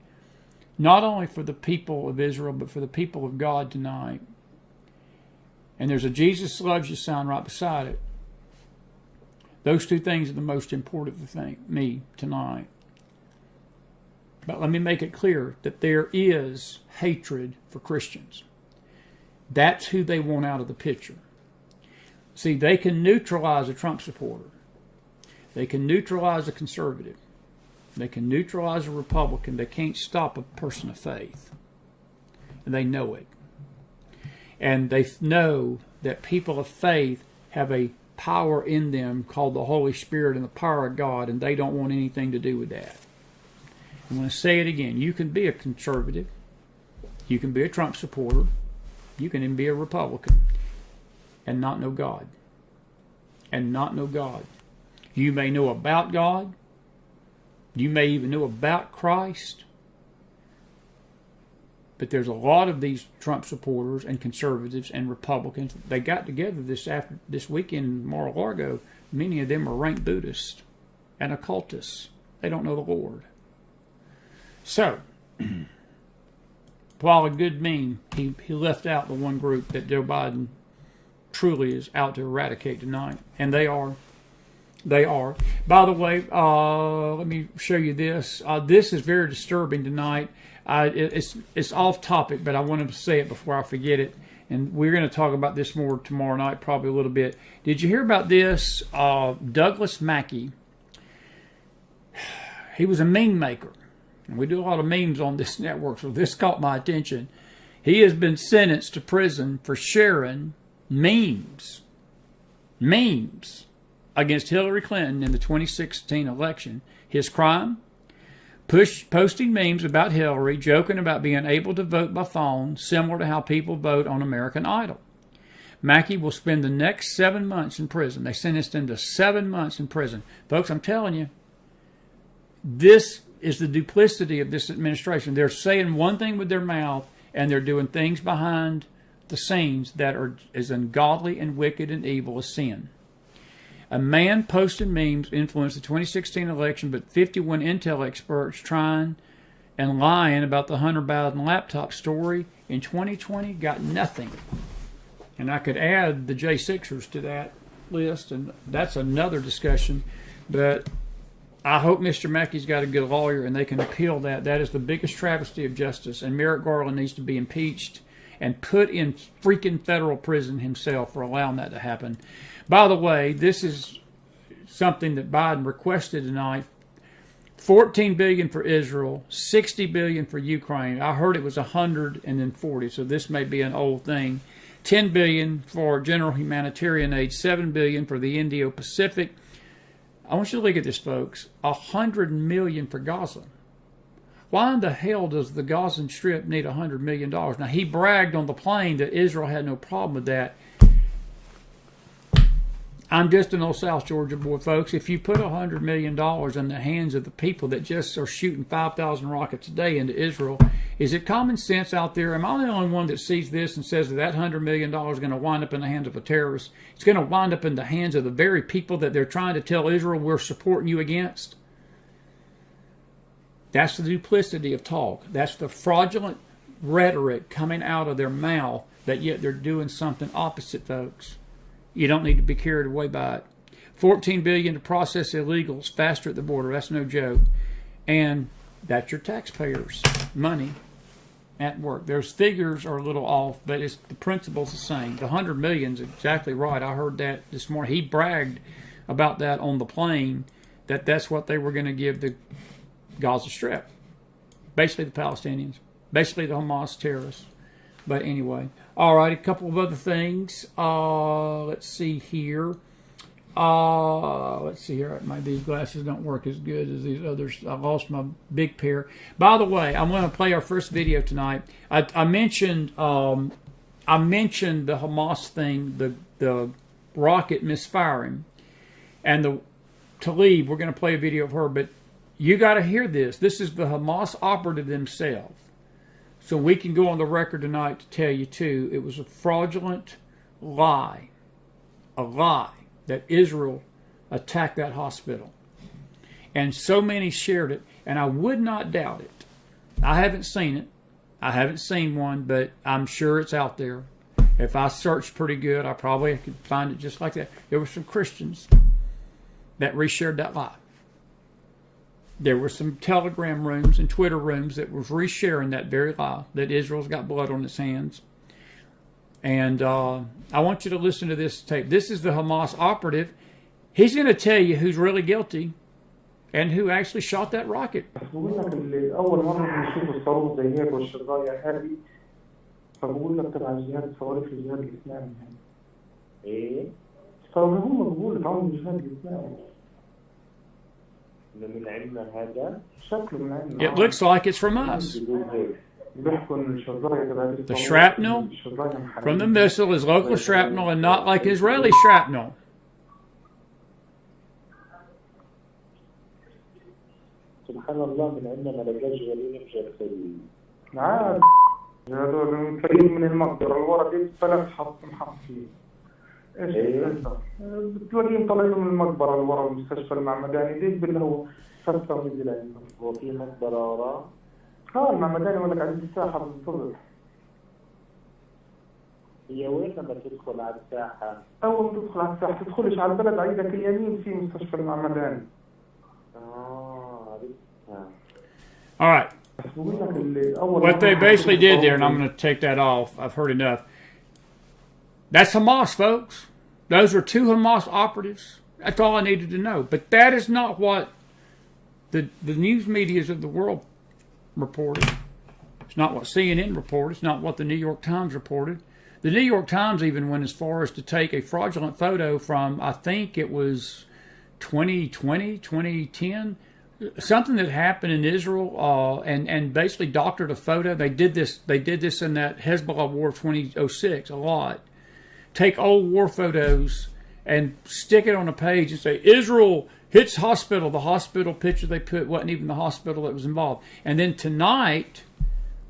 not only for the people of Israel, but for the people of God tonight. And there's a Jesus loves you sign right beside it. Those two things are the most important to me tonight. But let me make it clear that there is hatred for Christians. That's who they want out of the picture. See, they can neutralize a Trump supporter. They can neutralize a conservative. They can neutralize a Republican. They can't stop a person of faith. And they know it. And they know that people of faith have a power in them called the Holy Spirit and the power of God, and they don't want anything to do with that. I'm going to say it again. You can be a conservative. You can be a Trump supporter. You can even be a Republican and not know God. And not know God. You may know about God. You may even know about Christ. But there's a lot of these Trump supporters and conservatives and Republicans. They got together this weekend in Mar-a-Lago. Many of them are rank Buddhists and occultists. They don't know the Lord. So, while a good meme, he left out the one group that Joe Biden truly is out to eradicate tonight. And they are. They are. By the way, let me show you this. This is very disturbing tonight. It's off topic, but I wanted to say it before I forget it. And we're going to talk about this more tomorrow night, probably a little bit. Did you hear about this? Douglas Mackey. He was a meme maker. And we do a lot of memes on this network, so this caught my attention. He has been sentenced to prison for sharing memes against Hillary Clinton in the 2016 election. His crime? Posting memes about Hillary, joking about being able to vote by phone, similar to how people vote on American Idol. Mackey will spend the next 7 months in prison. They sentenced him to 7 months in prison. Folks, I'm telling you, this is the duplicity of this administration. They're saying one thing with their mouth, and they're doing things behind the scenes that are as ungodly and wicked and evil as sin. A man posting memes influenced the 2016 election, but 51 intel experts trying and lying about the Hunter Biden laptop story in 2020 got nothing. And I could add the J6ers to that list, and that's another discussion. But I hope Mr. Mackey's got a good lawyer and they can appeal that. That is the biggest travesty of justice, and Merrick Garland needs to be impeached and put in freaking federal prison himself for allowing that to happen. By the way, this is something that Biden requested tonight. $14 billion for Israel, $60 billion for Ukraine. I heard it was 100 and then 40, so this may be an old thing. $10 billion for general humanitarian aid, $7 billion for the Indo-Pacific. I want you to look at this, folks. $100 million for Gaza. Why in the hell does the Gaza Strip need $100 million? Now, he bragged on the plane that Israel had no problem with that. I'm just an old South Georgia boy, folks. If you put $100 million in the hands of the people that just are shooting 5,000 rockets a day into Israel, is it common sense out there? Am I the only one that sees this and says that $100 million is going to wind up in the hands of a terrorist? It's going to wind up in the hands of the very people that they're trying to tell Israel we're supporting you against? That's the duplicity of talk. That's the fraudulent rhetoric coming out of their mouth, that yet they're doing something opposite, folks. You don't need to be carried away by it. $14 billion to process illegals faster at the border. That's no joke. And that's your taxpayers' money at work. Those figures are a little off, but the principle's the same. The $100 million is exactly right. I heard that this morning. He bragged about that on the plane, that's what they were going to give the Gaza Strip. Basically the Palestinians. Basically the Hamas terrorists. But anyway. All right, a couple of other things. Let's see here. These glasses don't work as good as these others. I lost my big pair. By the way, I'm going to play our first video tonight. I mentioned the Hamas thing, the rocket misfiring, and the Talib. We're going to play a video of her, but you got to hear this. This is the Hamas operative themselves. So we can go on the record tonight to tell you too, it was a fraudulent lie, that Israel attacked that hospital. And so many shared it, and I would not doubt it. I haven't seen it. I haven't seen one, but I'm sure it's out there. If I searched pretty good, I probably could find it just like that. There were some Christians that reshared that lie. There were some Telegram rooms and Twitter rooms that was resharing that very lie, that Israel's got blood on its hands. And I want you to listen to this tape. This is the Hamas operative. He's going to tell you who's really guilty and who actually shot that rocket. أول مرة بنشوف الصاروخ زي هيك والشظايا هذه فبقول لك تبع الجهاد الصواريخ الجهاد الإسلامي. إيه؟ فهم بقول تعاون الجهاد الإسلامي. من عندنا هذا شكله من عندنا. It looks like it's from us. The shrapnel from the missile is local shrapnel and not like Israeli shrapnel. سبحان الله من عندنا ما لقاش غالين بجرسين. نعم. هذول متلاقين من المقبرة الورا دي ثلاث محط فيه. ايش بتلاقيهم طالعين من المقبرة الورا المستشفى المعمداني دي باللي هو فترة مدلعين. هو في مقبرة ورا؟ المعمداني ولا قاعد الساحة بالضبط. هي وين لما تدخل على الساحة؟ أول ما تدخل على الساحة تدخلش على البلد عندك اليمين في مستشفى المعمداني. All right. What they basically did there, and I'm going to take that off. I've heard enough. That's Hamas, folks. Those are two Hamas operatives. That's all I needed to know. But that is not what the news medias of the world reported. It's not what CNN reported. It's not what the New York Times reported. The New York Times even went as far as to take a fraudulent photo from, I think it was 2020, 2010, something that happened in Israel, and basically doctored a photo. They did this in that Hezbollah War of 2006 a lot. Take old war photos and stick it on a page and say, Israel hits hospital. The hospital picture they put wasn't even the hospital that was involved. And then tonight,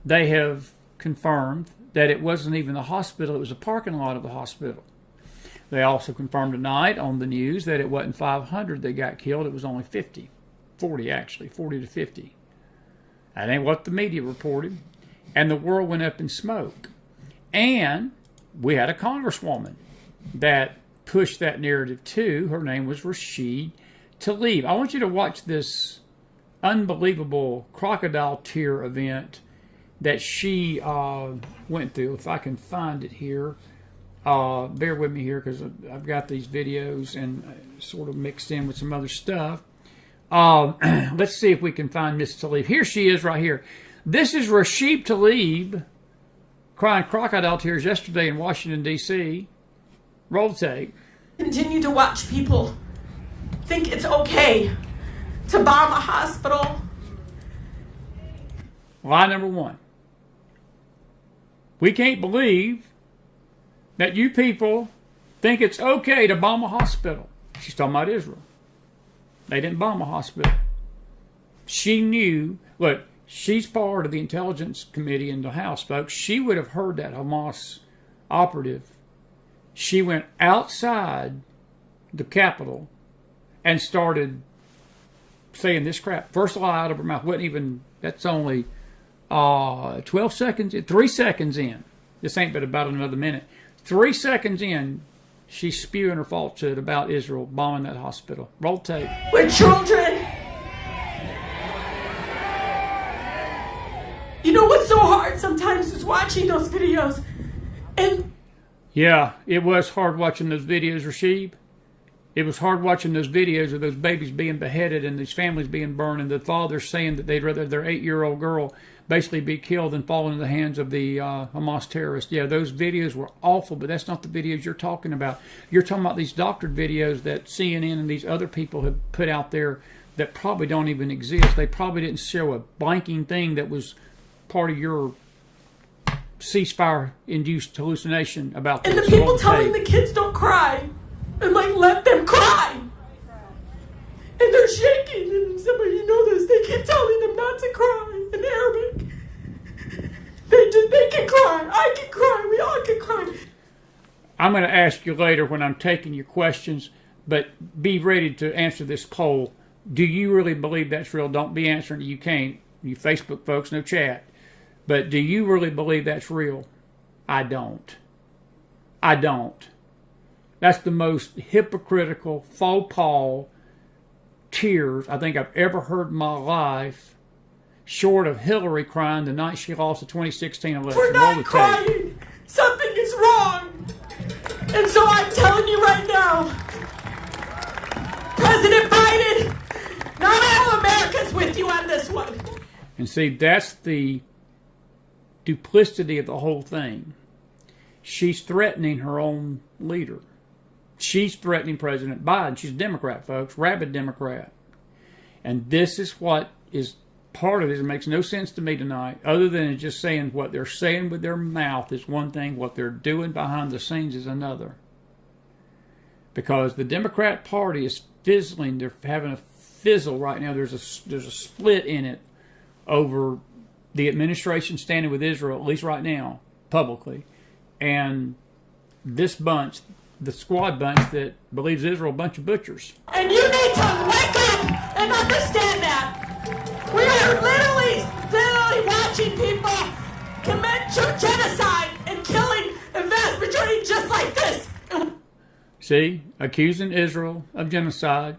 they have confirmed that it wasn't even the hospital. It was a parking lot of the hospital. They also confirmed tonight on the news that it wasn't 500 that got killed. It was only 40 to 50. That ain't what the media reported. And the world went up in smoke. And we had a congresswoman that pushed that narrative too. Her name was Rashid Talib. I want you to watch this unbelievable crocodile tear event that she went through. If I can find it here. Bear with me here because I've got these videos and sort of mixed in with some other stuff. Let's see if we can find Miss Talib. Here she is right here. This is Rashid Talib crying crocodile tears yesterday in Washington, D.C. Roll the tape. Continue to watch people think it's okay to bomb a hospital. Lie number one. We can't believe that you people think it's okay to bomb a hospital. She's talking about Israel. They didn't bomb a hospital. She knew, look, she's part of the Intelligence Committee in the House, folks. She would have heard that Hamas operative. She went outside the Capitol and started saying this crap. First lie out of her mouth. Wasn't even, that's only 12 seconds, 3 seconds in. This ain't but about another minute. 3 seconds in, She's spewing her falsehood about Israel bombing that hospital. Roll tape. We're children. You know what's so hard sometimes is watching those videos. And yeah, it was hard watching those videos, Rashid. It was hard watching those videos of those babies being beheaded and these families being burned and the fathers saying that they'd rather their 8-year-old girl basically be killed than fall into the hands of the Hamas terrorists. Yeah, those videos were awful, but that's not the videos you're talking about. You're talking about these doctored videos that CNN and these other people have put out there that probably don't even exist. They probably didn't show a blanking thing that was part of your ceasefire-induced hallucination about this. And the people telling the kids don't cry. And like, let them cry. And they're shaking. And somebody, you know this, they keep telling them not to cry in Arabic. They can cry. I can cry. We all can cry. I'm going to ask you later when I'm taking your questions, but be ready to answer this poll. Do you really believe that's real? Don't be answering it. You can't. You Facebook folks, no chat. But do you really believe that's real? I don't. I don't. That's the most hypocritical, faux pas tears I think I've ever heard in my life, short of Hillary crying the night she lost the 2016 election. We're not crying. Something is wrong. And so I'm telling you right now, President Biden, not all America's with you on this one. And see, that's the duplicity of the whole thing. She's threatening her own leader. She's threatening President Biden. She's a Democrat, folks, rabid Democrat. And this is what is part of it. It makes no sense to me tonight, other than just saying what they're saying with their mouth is one thing, what they're doing behind the scenes is another. Because the Democrat Party is fizzling. They're having a fizzle right now. There's a split in it over the administration standing with Israel, at least right now, publicly. And this bunch, the squad bunch that believes Israel, a bunch of butchers. And you need to wake up and understand that. We are literally watching people commit genocide and killing a vast majority just like this. See, accusing Israel of genocide,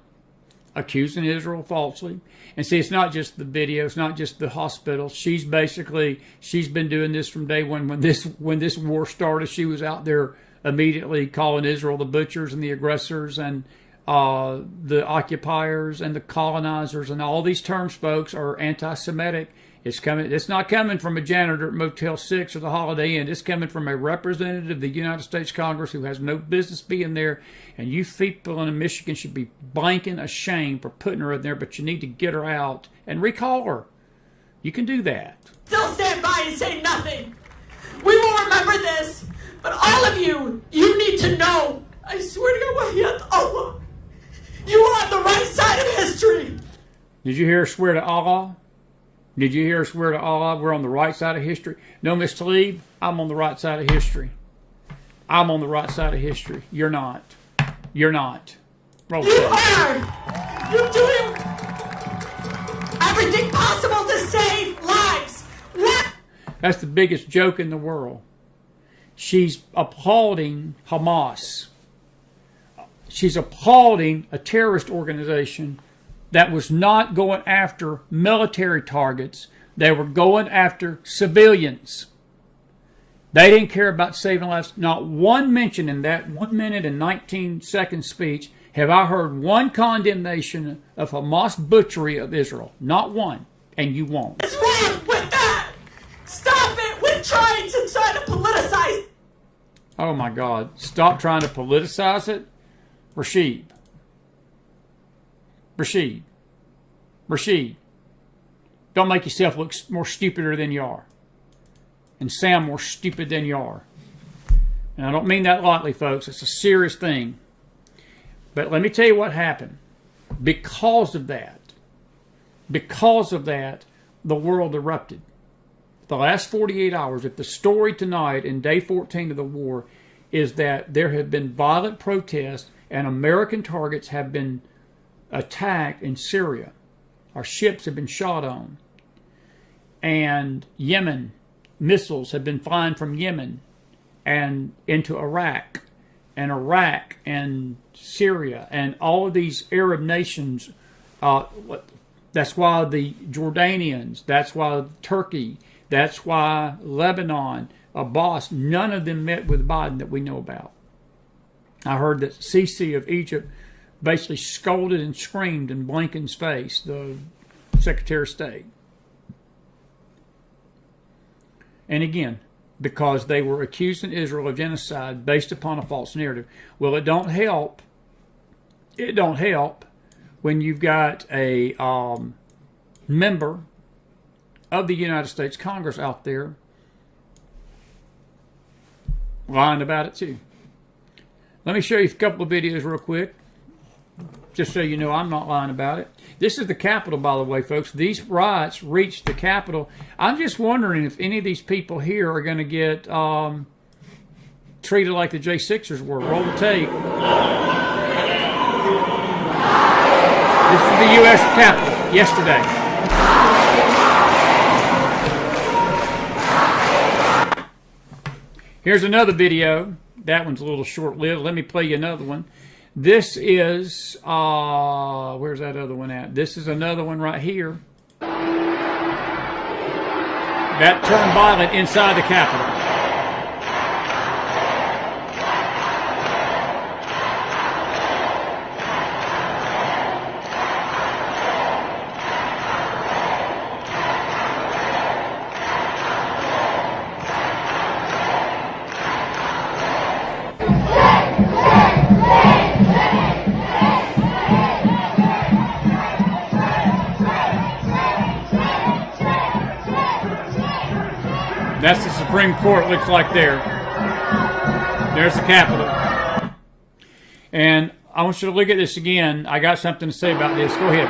accusing Israel falsely. And see, it's not just the video, it's not just the hospital. She's been doing this from day one. When this war started, she was out there immediately calling Israel the butchers and the aggressors and the occupiers and the colonizers, and all these terms, folks, are anti-Semitic. It's not coming from a janitor at Motel 6 or the Holiday Inn. It's coming from a representative of the United States Congress who has no business being there. And you people in Michigan should be blanking ashamed for putting her in there, but you need to get her out and recall her. You can do that. Still stand by and say nothing. We will remember this, but all of you need to know, I swear to God, Allah, you are on the right side of history. Did you hear her swear to Allah? Did you hear her swear to Allah? We're on the right side of history. No, Miss Talib, I'm on the right side of history. I'm on the right side of history. You're not. You're not. Roll you are. You're doing everything possible to save lives. What? That's the biggest joke in the world. She's applauding Hamas. She's applauding a terrorist organization that was not going after military targets. They were going after civilians. They didn't care about saving lives. Not one mention in that 1 minute and 19-second speech have I heard one condemnation of Hamas butchery of Israel. Not one. And you won't. What's wrong with that? Stop it. We're trying to politicize. Oh my God. Stop trying to politicize it. Rashid. Don't make yourself look more stupider than you are. And sound more stupid than you are. And I don't mean that lightly, folks. It's a serious thing. But let me tell you what happened. Because of that, the world erupted. The last 48 hours, if the story tonight in day 14 of the war is that there have been violent protests and American targets have been attacked in Syria. Our ships have been shot on. And Yemen, missiles have been flying from Yemen and into Iraq. and Iraq and Syria and all of these Arab nations. That's why the Jordanians, that's why Turkey, that's why Lebanon, Abbas, none of them met with Biden that we know about. I heard that Sisi of Egypt basically scolded and screamed in Blinken's face, the Secretary of State. And again, because they were accusing Israel of genocide based upon a false narrative. Well, it don't help. It don't help when you've got a member of the United States Congress out there lying about it too. Let me show you a couple of videos real quick, just so you know I'm not lying about it. This is the Capitol, by the way, folks. These riots reached the Capitol. I'm just wondering if any of these people here are going to get treated like the J6ers were. Roll the tape. This is the U.S. Capitol yesterday. Here's another video. That one's a little short-lived. Let me play you another one. This is, where's that other one at? This is another one right here. That turned violent inside the Capitol. That's the Supreme Court, looks like there. There's the Capitol. And I want you to look at this again. I got something to say about this. Go ahead.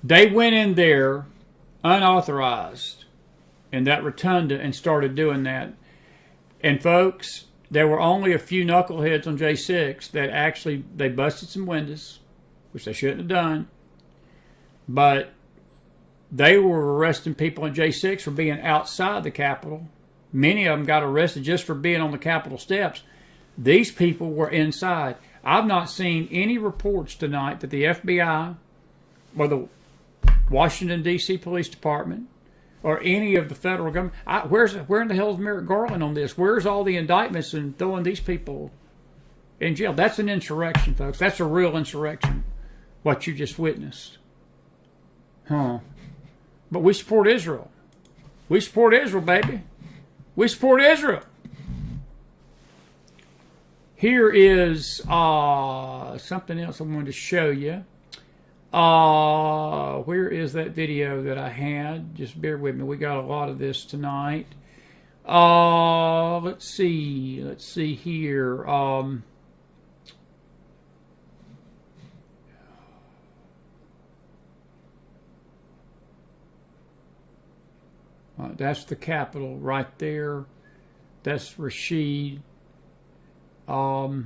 They went in there unauthorized in that rotunda and started doing that. And folks, there were only a few knuckleheads on J6 that actually, they busted some windows, which they shouldn't have done. But they were arresting people in J6 for being outside the Capitol. Many of them got arrested just for being on the Capitol steps. These people were inside. I've not seen any reports tonight that the FBI or the Washington, D.C. Police Department or any of the federal government. Where in the hell is Merrick Garland on this? Where's all the indictments and throwing these people in jail? That's an insurrection, folks. That's a real insurrection, what you just witnessed. Huh. But we support Israel. We support Israel, baby. We support Israel. Here is something else I wanted to show you. Where is that video that I had? Just bear with me. We got a lot of this tonight. Let's see. Let's see here. That's the Capitol right there. That's Rashid. Well,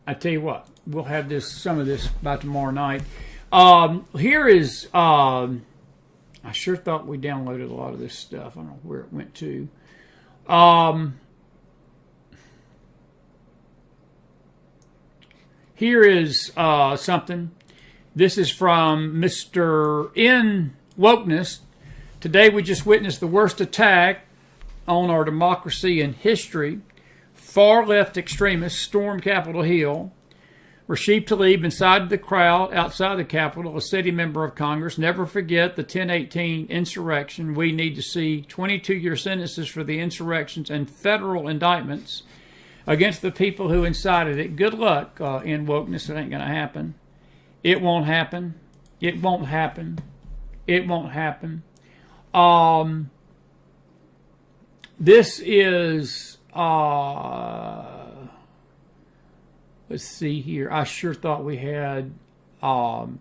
I tell you what, we'll have some of this by tomorrow night. Here is, I sure thought we downloaded a lot of this stuff. I don't know where it went to. Here is something. This is from Mr. N. Wokeness. Today we just witnessed the worst attack on our democracy in history. Far-left extremists stormed Capitol Hill. Rashid Talib inside the crowd outside the Capitol, a sitting member of Congress. Never forget the 1018 insurrection. We need to see 22-year sentences for the insurrections and federal indictments against the people who incited it. Good luck, in Wokeness. It ain't going to happen. It won't happen. It won't happen. It won't happen. This is, let's see here. I sure thought we had, oh,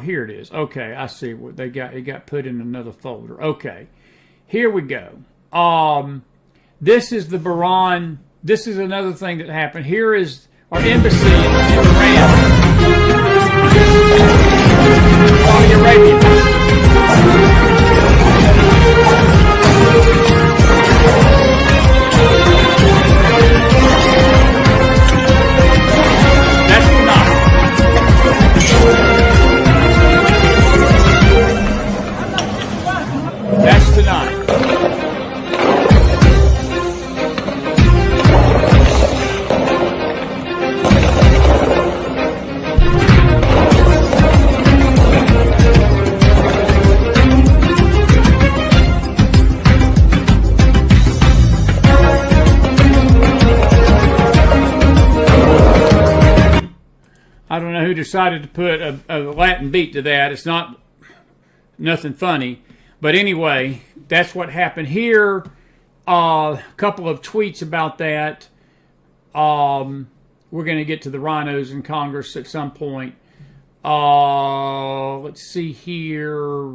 here it is. Okay, I see what they got. It got put in another folder. Okay, here we go. This is the Bahrain this is another thing that happened. Here is our embassy in Iran, Saudi Arabia. That's tonight. That's tonight. I don't know who decided to put a Latin beat to that. It's not nothing funny. But anyway, that's what happened here. A couple of tweets about that. We're going to get to the rhinos in Congress at some point. Let's see here.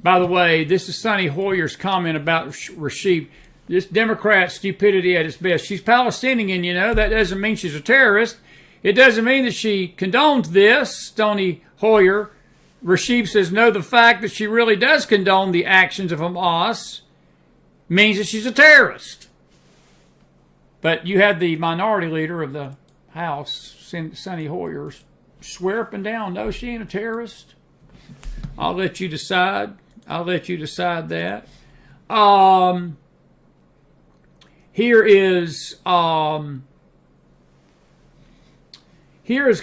By the way, this is Sonny Hoyer's comment about Rashid. This Democrat stupidity at its best. She's Palestinian, you know. That doesn't mean she's a terrorist. It doesn't mean that she condones this, Sonny Hoyer. Rashid says, no, the fact that she really does condone the actions of Hamas means that she's a terrorist. But you had the minority leader of the House, Sonny Hoyer, swear up and down, no, she ain't a terrorist. I'll let you decide. I'll let you decide that. Here is a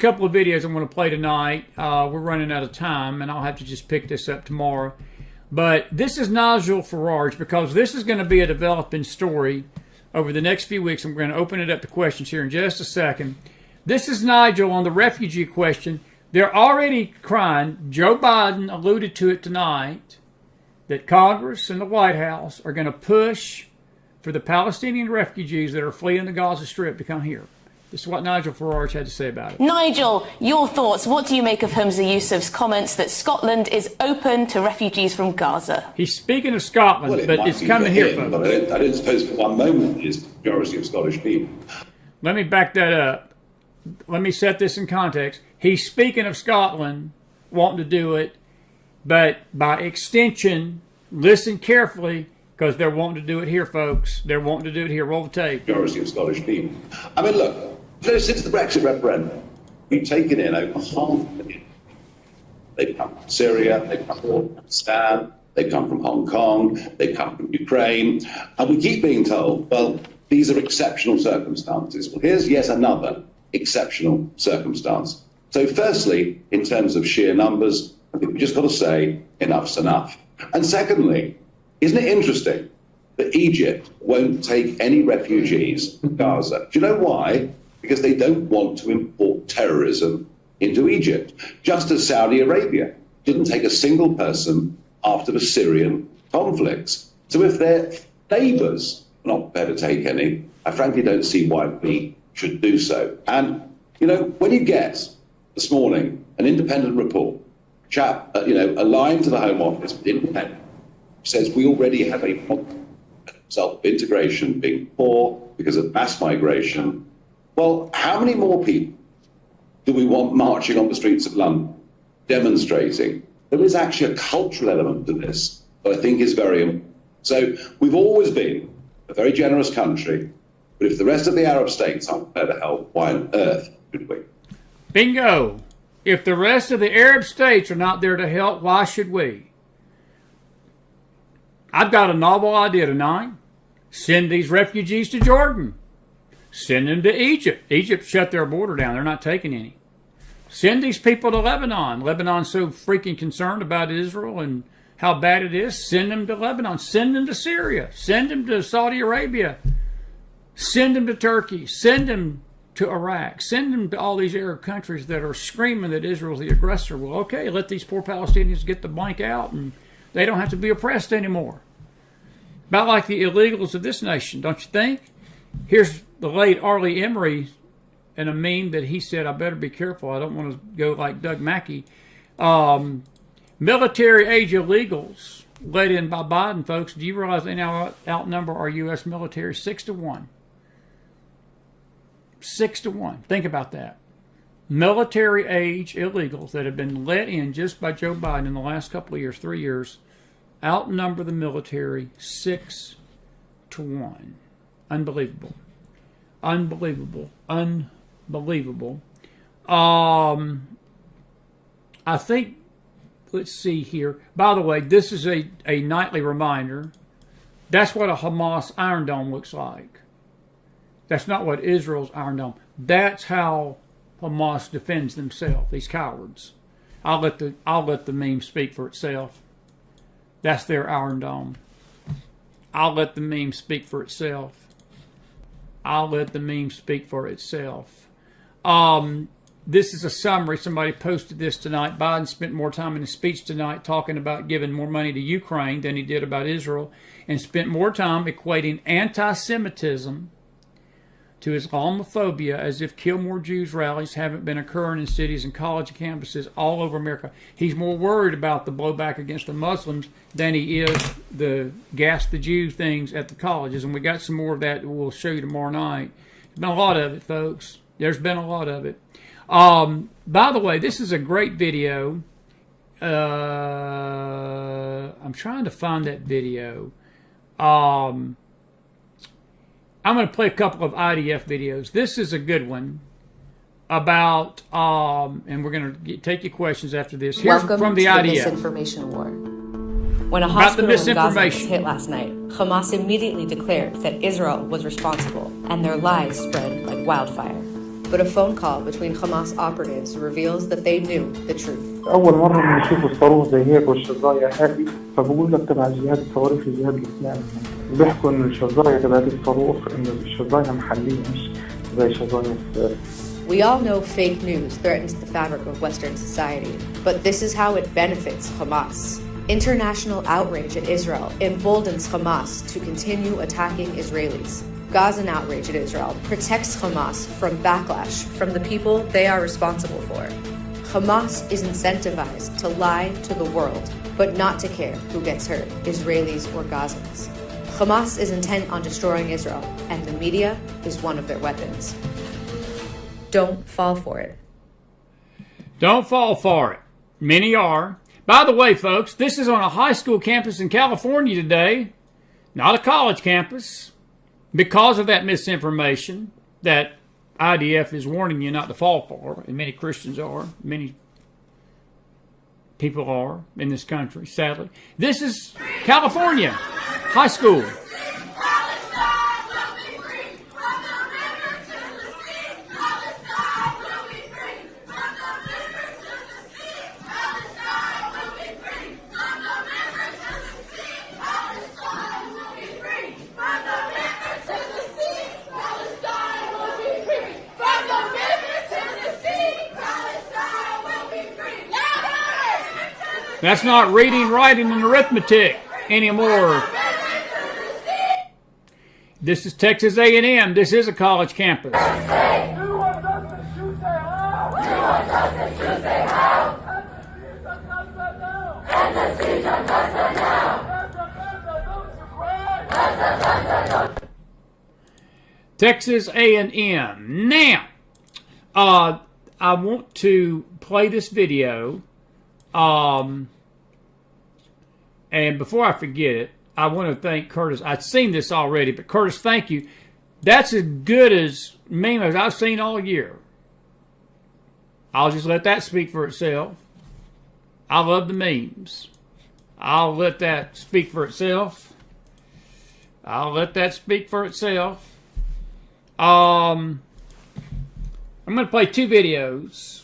couple of videos I'm going to play tonight. We're running out of time, and I'll have to just pick this up tomorrow. But this is Nigel Farage, because this is going to be a developing story over the next few weeks. I'm going to open it up to questions here in just a second. This is Nigel on the refugee question. They're already crying. Joe Biden alluded to it tonight, that Congress and the White House are going to push for the Palestinian refugees that are fleeing the Gaza Strip to come here. This is what Nigel Farage had to say about it. Nigel, your thoughts. What do you make of Humza Yousaf's comments that Scotland is open to refugees from Gaza? He's speaking of Scotland, well, but it's coming here, folks. But I don't suppose for one moment it is the majority of Scottish people. Let me back that up. Let me set this in context. He's speaking of Scotland wanting to do it, but by extension, listen carefully, because they're wanting to do it here, folks. They're wanting to do it here. Roll the tape. Majority of Scottish people. I mean, look, since the Brexit referendum, we've taken in over 500,000. They've come from Syria, they've come from Pakistan, they've come from Hong Kong, they've come from Ukraine. And we keep being told, well, these are exceptional circumstances. Well, here's yet another exceptional circumstance. So firstly, in terms of sheer numbers, I think we've just got to say enough's enough. And secondly, isn't it interesting that Egypt won't take any refugees from Gaza? Do you know why? Because they don't want to import terrorism into Egypt, just as Saudi Arabia didn't take a single person after the Syrian conflicts. So if their neighbours are not prepared to take any, I frankly don't see why we should do so. And, you know, when you get this morning an independent report, a line to the Home Office, independent, says we already have a problem of integration being poor because of mass migration. Well, how many more people do we want marching on the streets of London, demonstrating? There is actually a cultural element to this that I think is very important. So we've always been a very generous country, but if the rest of the Arab states aren't prepared to help, why on earth should we? Bingo. If the rest of the Arab states are not there to help, why should we? I've got a novel idea tonight. Send these refugees to Jordan. Send them to Egypt. Egypt shut their border down. They're not taking any. Send these people to Lebanon. Lebanon's so freaking concerned about Israel and how bad it is. Send them to Lebanon. Send them to Syria. Send them to Saudi Arabia. Send them to Turkey. Send them to Iraq. Send them to all these Arab countries that are screaming that Israel's the aggressor. Well, okay, let these poor Palestinians get the blank out and they don't have to be oppressed anymore. About like the illegals of this nation, don't you think? Here's the late Arlie Emery in a meme that he said, I better be careful. I don't want to go like Doug Mackey. Military age illegals let in by Biden, folks. Do you realize they now outnumber our U.S. military 6-1? 6-1. Think about that. Military age illegals that have been let in just by Joe Biden in the last couple of years, 3 years, outnumber the military 6-1. Unbelievable. Unbelievable. Unbelievable. I think, let's see here. By the way, this is a nightly reminder. That's what a Hamas Iron Dome looks like. That's not what Israel's Iron Dome. That's how Hamas defends themselves, these cowards. I'll let the meme speak for itself. That's their Iron Dome. I'll let the meme speak for itself. I'll let the meme speak for itself. This is a summary. Somebody posted this tonight. Biden spent more time in his speech tonight talking about giving more money to Ukraine than he did about Israel, and spent more time equating anti-Semitism to Islamophobia, as if Kill More Jews rallies haven't been occurring in cities and college campuses all over America. He's more worried about the blowback against the Muslims than he is the gas the Jew things at the colleges. And we got some more of that we'll show you tomorrow night. There's been a lot of it, folks. There's been a lot of it. By the way, this is a great video. I'm trying to find that video. I'm going to play a couple of IDF videos. This is a good one about, and we're going to take your questions after this. Here's Welcome from the to IDF. The misinformation war. When a hospital in Gaza was hit last night, Hamas immediately declared that Israel was responsible, and their lies spread like wildfire. But a phone call between Hamas operatives reveals that they knew the truth. أول مرة بنشوف الصاروخ زي هيك والشظايا هذه فبقول لك تبع جهاد الصواريخ الجهاد الإسلامي بيحكوا إن الشظايا تبعت الصاروخ إن الشظايا محلية مش زي شظايا الصاروخ. We all know fake news threatens the fabric of Western society, but this is how it benefits Hamas. International outrage at Israel emboldens Hamas to continue attacking Israelis. Gazan outrage at Israel protects Hamas from backlash from the people they are responsible for. Hamas is incentivized to lie to the world, but not to care who gets hurt, Israelis or Gazans. Hamas is intent on destroying Israel, and the media is one of their weapons. Don't fall for it. Don't fall for it. Many are. By the way, folks, this is on a high school campus in California today, not a college campus, because of that misinformation that IDF is warning you not to fall for, and many Christians are, many people are in this country, sadly. This is California, high school. That's not reading, writing, and arithmetic anymore. This is Texas A&M. This is a college campus. Texas A&M. Now, I want to play this video. And before I forget it, I want to thank Curtis. I'd seen this already, but Curtis, thank you. That's as good as meme as I've seen all year. I'll just let that speak for itself. I love the memes. I'll let that speak for itself. I'll let that speak for itself. I'm going to play two videos.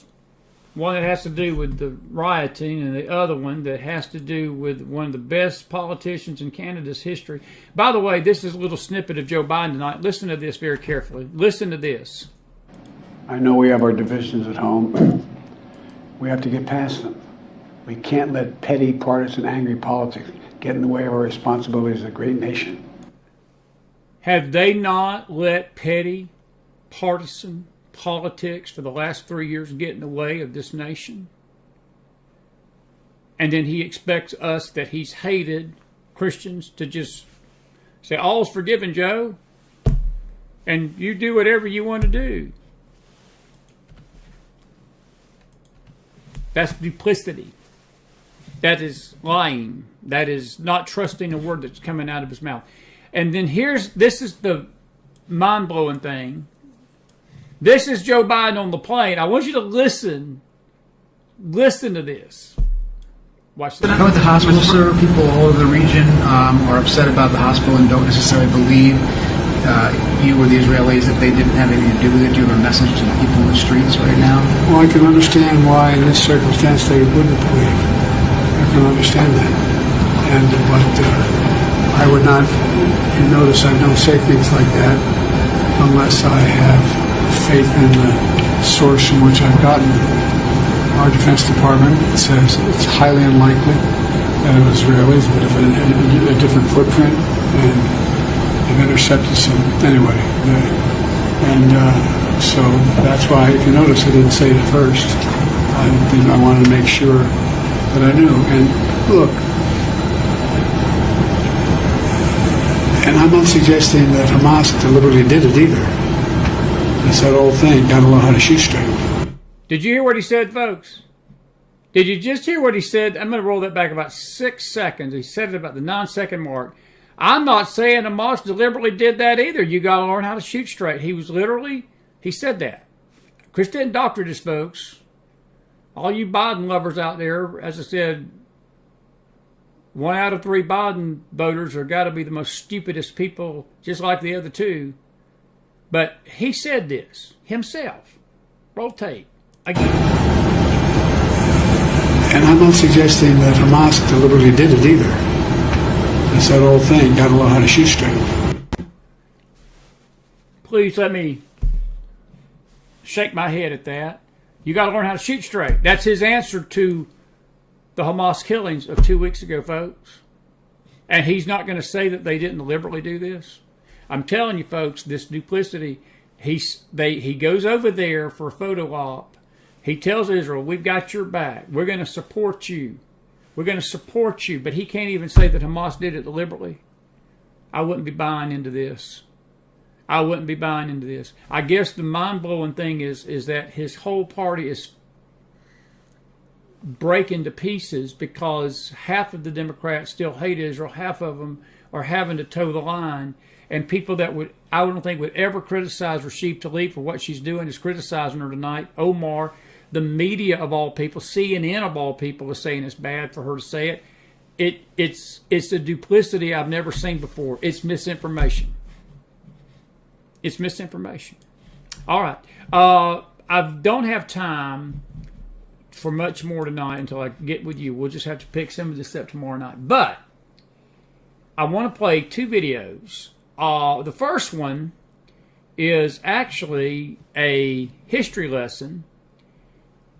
One that has to do with the rioting, and the other one that has to do with one of the best politicians in Canada's history. By the way, this is a little snippet of Joe Biden tonight. Listen to this very carefully. Listen to this. I know we have our divisions at home. We have to get past them. We can't let petty, partisan, angry politics get in the way of our responsibilities as a great nation. Have they not let petty, partisan politics for the last 3 years get in the way of this nation? And then he expects us that he's hated Christians to just say, all's forgiven, Joe. And you do whatever you want to do. That's duplicity. That is lying. That is not trusting a word that's coming out of his mouth. And then this is the mind-blowing thing. This is Joe Biden on the plane. I want you to listen. Listen to this. Watch this. How about the hospital, sir? People all over the region are upset about the hospital and don't necessarily believe you or the Israelis that they didn't have anything to do with it. Do you have a message to the people in the streets right now? Well, I can understand why in this circumstance they wouldn't believe. I can understand that. But I would not, you notice I don't say things like that unless I have faith in the source from which I've gotten it. Our Defense Department says it's highly unlikely that it was Israelis, but if a different footprint, and they've intercepted some anyway. So that's why, if you notice, I didn't say it first. I wanted to make sure that I knew. And look, and I'm not suggesting that Hamas deliberately did it either. It's that old thing, gotta learn how to shoot straight. Did you hear what he said, folks? Did you just hear what he said? I'm going to roll that back about 6 seconds. He said it about the 9-second mark. I'm not saying Hamas deliberately did that either. You got to learn how to shoot straight. He said that. Chris didn't doctor this, folks. All you Biden lovers out there, as I said, 1 out of 3 Biden voters are got to be the most stupidest people, just like the other two. But he said this himself. Roll tape. Again. And I'm not suggesting that Hamas deliberately did it either. It's that old thing, gotta learn how to shoot straight. Please let me shake my head at that. You got to learn how to shoot straight. That's his answer to the Hamas killings of 2 weeks ago, folks. And he's not going to say that they didn't deliberately do this. I'm telling you, folks, this duplicity, he goes over there for a photo op. He tells Israel, we've got your back. We're going to support you. We're going to support you. But he can't even say that Hamas did it deliberately. I wouldn't be buying into this. I wouldn't be buying into this. I guess the mind-blowing thing is that his whole party is breaking to pieces because half of the Democrats still hate Israel. Half of them are having to toe the line. And people that I don't think would ever criticize Rashid Talib for what she's doing is criticizing her tonight. Omar, the media of all people, CNN of all people, is saying it's bad for her to say it. It's a duplicity I've never seen before. It's misinformation. It's misinformation. All right. I don't have time for much more tonight until I get with you. We'll just have to pick some of this up tomorrow night. But I want to play 2 videos. The first one is actually a history lesson,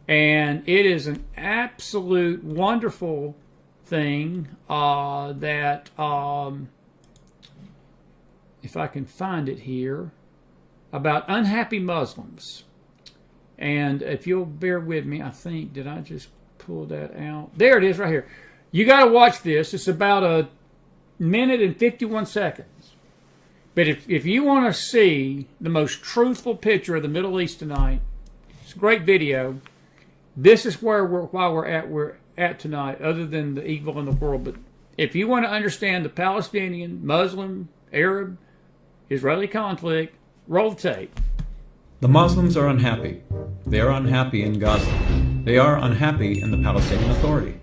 and it is an absolute wonderful thing that, if I can find it here, about unhappy Muslims. And if you'll bear with me, I think, did I just pull that out? There it is right here. You got to watch this. It's about a minute and 51 seconds. But if you want to see the most truthful picture of the Middle East tonight, it's a great video. This is where we're at tonight, other than the evil in the world. But if you want to understand the Palestinian, Muslim, Arab, Israeli conflict, roll the tape. The Muslims are unhappy. They are unhappy in Gaza. They are unhappy in the Palestinian Authority.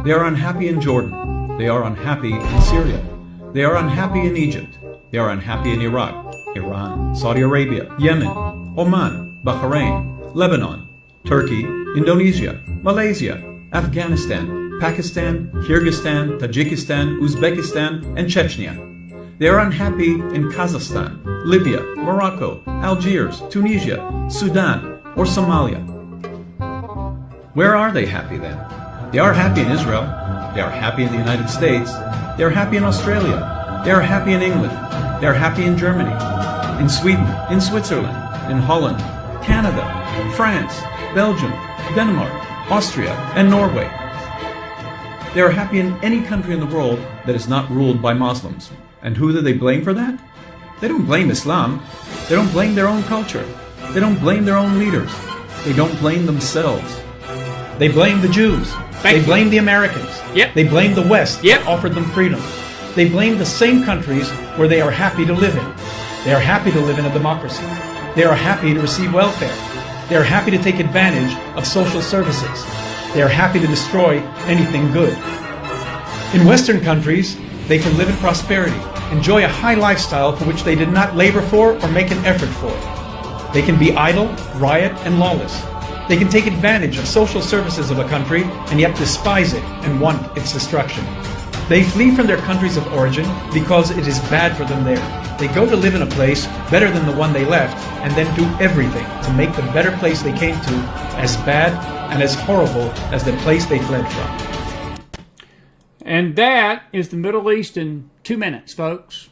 They are unhappy in Jordan. They are unhappy in Syria. They are unhappy in Egypt. They are unhappy in Iraq, Iran, Saudi Arabia, Yemen, Oman, Bahrain, Lebanon, Turkey, Indonesia, Malaysia, Afghanistan, Pakistan, Kyrgyzstan, Tajikistan, Uzbekistan, and Chechnya. They are unhappy in Kazakhstan, Libya, Morocco, Algiers, Tunisia, Sudan, or Somalia. Where are they happy then? They are happy in Israel. They are happy in the United States. They are happy in Australia. They are happy in England. They are happy in Germany, in Sweden, in Switzerland, in Holland, Canada, France, Belgium, Denmark, Austria, and Norway. They are happy in any country in the world that is not ruled by Muslims. And who do they blame for that? They don't blame Islam. They don't blame their own culture. They don't blame their own leaders. They don't blame themselves. They blame the Jews. They blame the Americans. Yep. They blame the West Yep. that offered them freedom. They blame the same countries where they are happy to live in. They are happy to live in a democracy. They are happy to receive welfare. They are happy to take advantage of social services. They are happy to destroy anything good. In Western countries, they can live in prosperity, enjoy a high lifestyle for which they did not labor for or make an effort for. They can be idle, riot, and lawless. They can take advantage of social services of a country and yet despise it and want its destruction. They flee from their countries of origin because it is bad for them there. They go to live in a place better than the one they left and then do everything to make the better place they came to as bad and as horrible as the place they fled from. And that is the Middle East in 2 minutes, folks.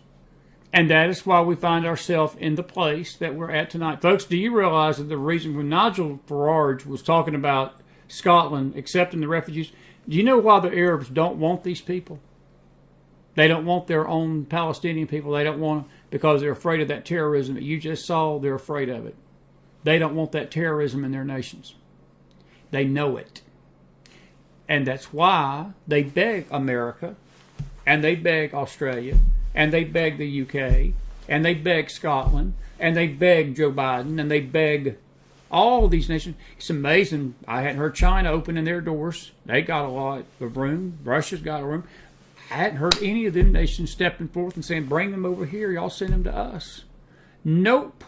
And that is why we find ourselves in the place that we're at tonight. Folks, do you realize that the reason when Nigel Farage was talking about Scotland accepting the refugees, do you know why the Arabs don't want these people? They don't want their own Palestinian people. They don't want them because they're afraid of that terrorism that you just saw. They're afraid of it. They don't want that terrorism in their nations. They know it. And that's why they beg America, and they beg Australia, and they beg the UK, and they beg Scotland, and they beg Joe Biden, and they beg all these nations. It's amazing. I hadn't heard China opening their doors. They got a lot of room. Russia's got a room. I hadn't heard any of them nations stepping forth and saying, bring them over here. Y'all send them to us. Nope,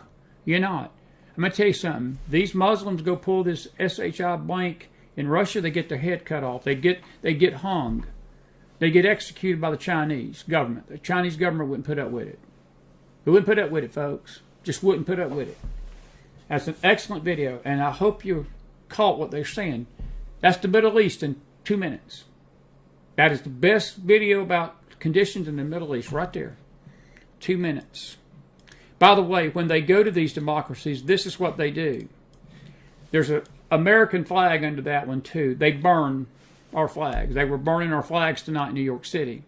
you're not. I'm going to tell you something. These Muslims go pull this SHI blank in Russia, they get their head cut off. They get hung. They get executed by the Chinese government. The Chinese government wouldn't put up with it. They wouldn't put up with it, folks. Just wouldn't put up with it. That's an excellent video, and I hope you caught what they're saying. That's the Middle East in 2 minutes. That is the best video about conditions in the Middle East, right there. 2 minutes. By the way, when they go to these democracies, this is what they do. There's an American flag under that one, too. They burn our flags. They were burning our flags tonight in New York City.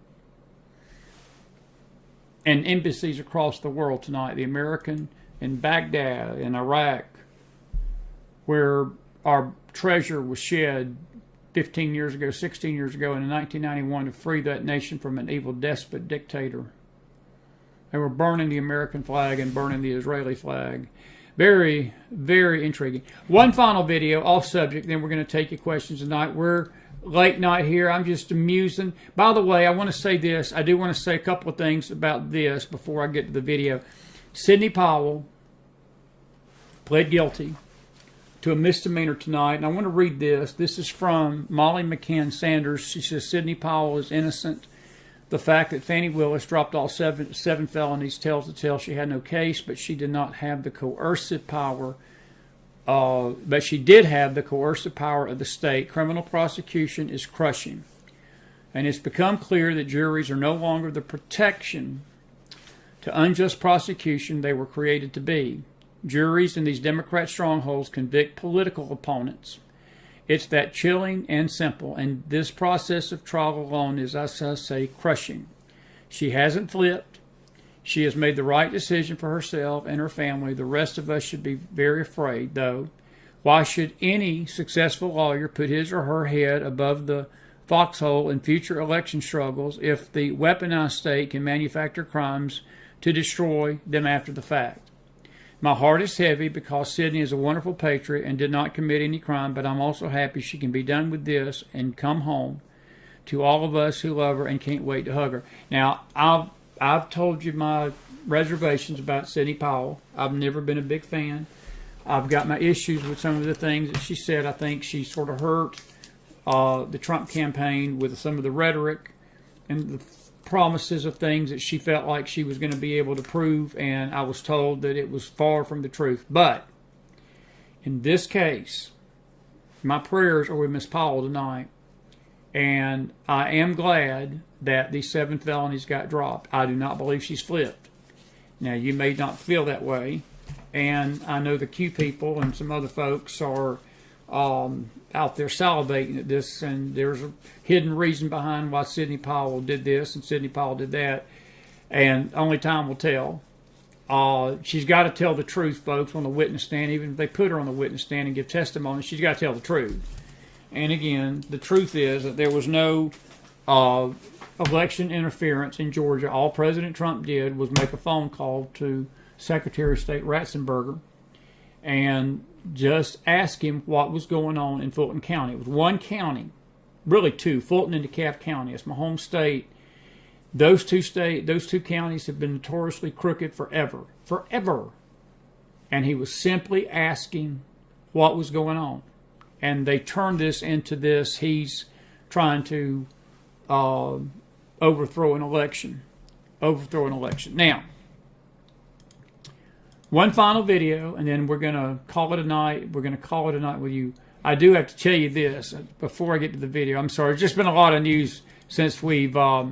And embassies across the world tonight. The American in Baghdad, in Iraq, where our treasure was shed 15 years ago, 16 years ago, in 1991 to free that nation from an evil despot dictator. They were burning the American flag and burning the Israeli flag. Very, very intriguing. One final video, off subject, then we're going to take your questions tonight. We're late night here. I'm just amusing. By the way, I want to say this. I do want to say a couple of things about this before I get to the video. Sidney Powell pled guilty to a misdemeanor tonight, and I want to read this. This is from Molly McCann Sanders. She says Sidney Powell is innocent. The fact that Fannie Willis dropped all seven felonies tells the tale. She had no case, but she did not have the coercive power. But she did have the coercive power of the state. Criminal prosecution is crushing. And it's become clear that juries are no longer the protection to unjust prosecution they were created to be. Juries in these Democrat strongholds convict political opponents. It's that chilling and simple, and this process of trial alone is, as I say, crushing. She hasn't flipped. She has made the right decision for herself and her family. The rest of us should be very afraid, though. Why should any successful lawyer put his or her head above the foxhole in future election struggles if the weaponized state can manufacture crimes to destroy them after the fact? My heart is heavy because Sydney is a wonderful patriot and did not commit any crime, but I'm also happy she can be done with this and come home to all of us who love her and can't wait to hug her. Now, I've told you my reservations about Sidney Powell. I've never been a big fan. I've got my issues with some of the things that she said. I think she sort of hurt the Trump campaign with some of the rhetoric and the promises of things that she felt like she was going to be able to prove, and I was told that it was far from the truth. But in this case, my prayers are with Miss Powell tonight, and I am glad that these 7 felonies got dropped. I do not believe she's flipped. Now, you may not feel that way, and I know the Q people and some other folks are out there salivating at this, and there's a hidden reason behind why Sidney Powell did this and Sidney Powell did that, and only time will tell. She's got to tell the truth, folks, on the witness stand. Even if they put her on the witness stand and give testimony, she's got to tell the truth. And again, the truth is that there was no election interference in Georgia. All President Trump did was make a phone call to Secretary of State Ratzenberger and just ask him what was going on in Fulton County. It was one county, really two, Fulton and DeKalb County. It's my home state. Those two counties have been notoriously crooked forever. And he was simply asking what was going on. And they turned this into this, he's trying to overthrow an election. Now, one final video, and then we're going to call it a night. We're going to call it a night with you. I do have to tell you this before I get to the video. I'm sorry. There's just been a lot of news since we've... by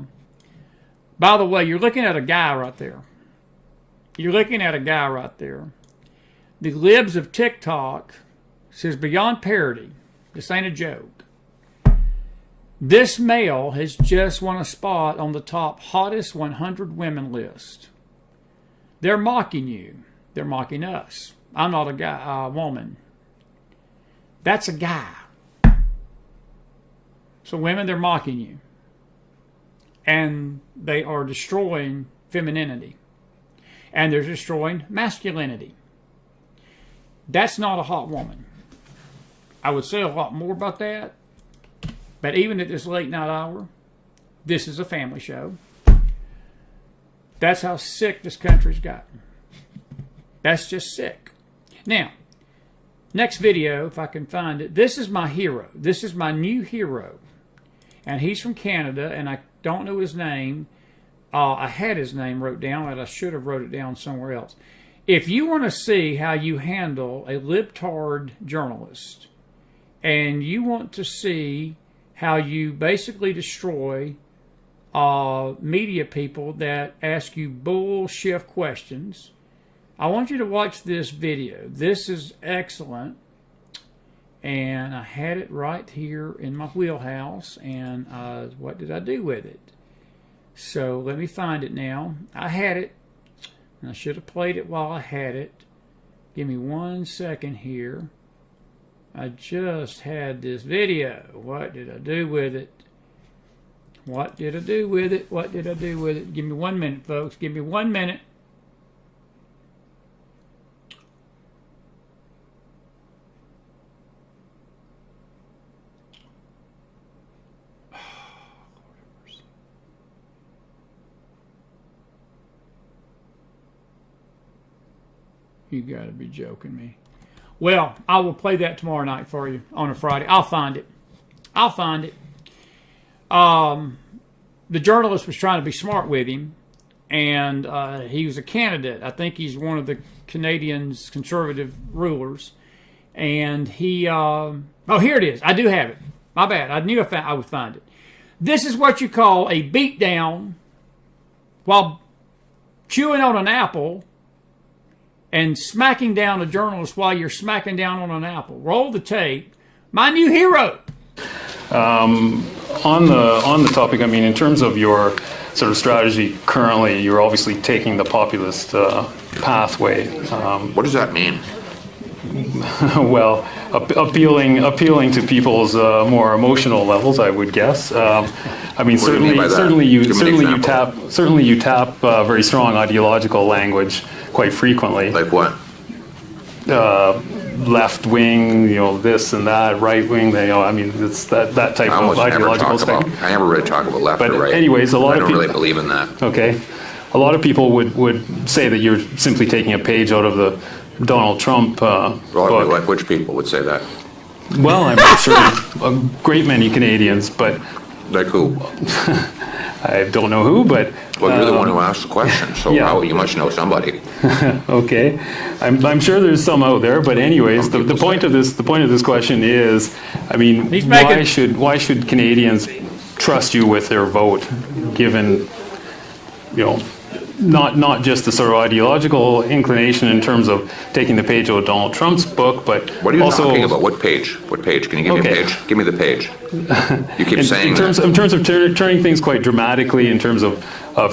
the way, you're looking at a guy right there. The libs of TikTok says, beyond parody, this ain't a joke. This male has just won a spot on the top hottest 100 women list. They're mocking you. They're mocking us. I'm not a woman. That's a guy. So women, they're mocking you. And they are destroying femininity. And they're destroying masculinity. That's not a hot woman. I would say a lot more about that. But even at this late night hour, this is a family show. That's how sick this country's gotten. That's just sick. Now, next video, if I can find it, this is my hero. This is my new hero. And he's from Canada, and I don't know his name. I had his name wrote down, and I should have wrote it down somewhere else. If you want to see how you handle a libtard journalist, and you want to see how you basically destroy media people that ask you bullshit questions, I want you to watch this video. This is excellent. And I had it right here in my wheelhouse. And what did I do with it? So let me find it now. I had it. And I should have played it while I had it. Give me 1 second here. I just had this video. What did I do with it? Give me 1 minute, folks. Give me 1 minute. You gotta be joking me. Well, I will play that tomorrow night for you on a Friday. I'll find it. The journalist was trying to be smart with him, and he was a candidate. I think he's one of the Canadians' conservative rulers. And he... oh, here it is. I do have it. My bad. I knew I would find it. This is what you call a beatdown while chewing on an apple and smacking down a journalist while you're smacking down on an apple. Roll the tape. My new hero. On the topic, I mean, in terms of your sort of strategy currently, you're obviously taking the populist pathway. What does that mean? Well, appealing to people's more emotional levels, I would guess. I mean, certainly you tap very strong ideological language quite frequently. Like what? Left wing, this and that, right wing. I mean, it's that type of ideological stuff. I never really talk about left or right. Anyways, a lot of people don't really believe in that. Okay, a lot of people would say that you're simply taking a page out of the Donald Trump book. Like which people would say that? Well, I'm sure a great many Canadians, but like who? I don't know who, but well, you're the one who asked the question, so yeah. You must know somebody. Okay, I'm sure there's some out there, but anyways, the point of this question is, I mean, why should Canadians trust you with their vote, given not just the sort of ideological inclination in terms of taking the page out of Donald Trump's book, but what are you also, talking about? What page? What page? Can you give me a page? Give me the page. You keep saying in terms of turning things quite dramatically in terms of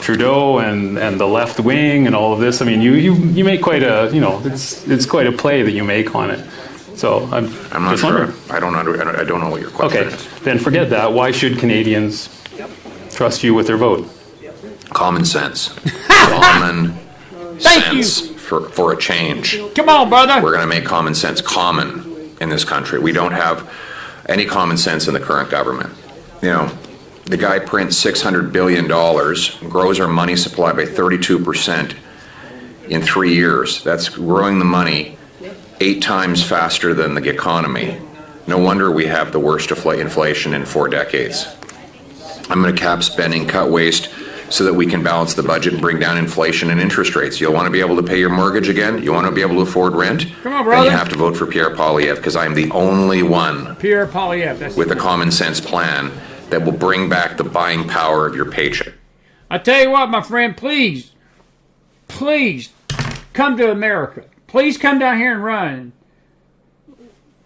Trudeau and the left wing and all of this. I mean, you make quite a, it's quite a play that you make on it. So I'm not just sure. wondering. I don't know what your question is. Okay, then forget that. Why should Canadians trust you with their vote? Common sense. Common Thank sense for a change. Come on, brother. We're going to make common sense common in this country. We don't have any common sense in the current government. The guy prints $600 billion, grows our money supply by 32% in 3 years. That's growing the money 8 times faster than the economy. No wonder we have the worst inflation in 4 decades. I'm going to cap spending, cut waste, so that we can balance the budget and bring down inflation and interest rates. You'll want to be able to pay your mortgage again? You want to be able to afford rent? Come on, brother. Then you have to vote for Pierre Poilievre, because I'm the only one Pierre Poilievre, with a common sense plan that will bring back the buying power of your paycheck. I tell you what, my friend, please come to America. Please come down here and run.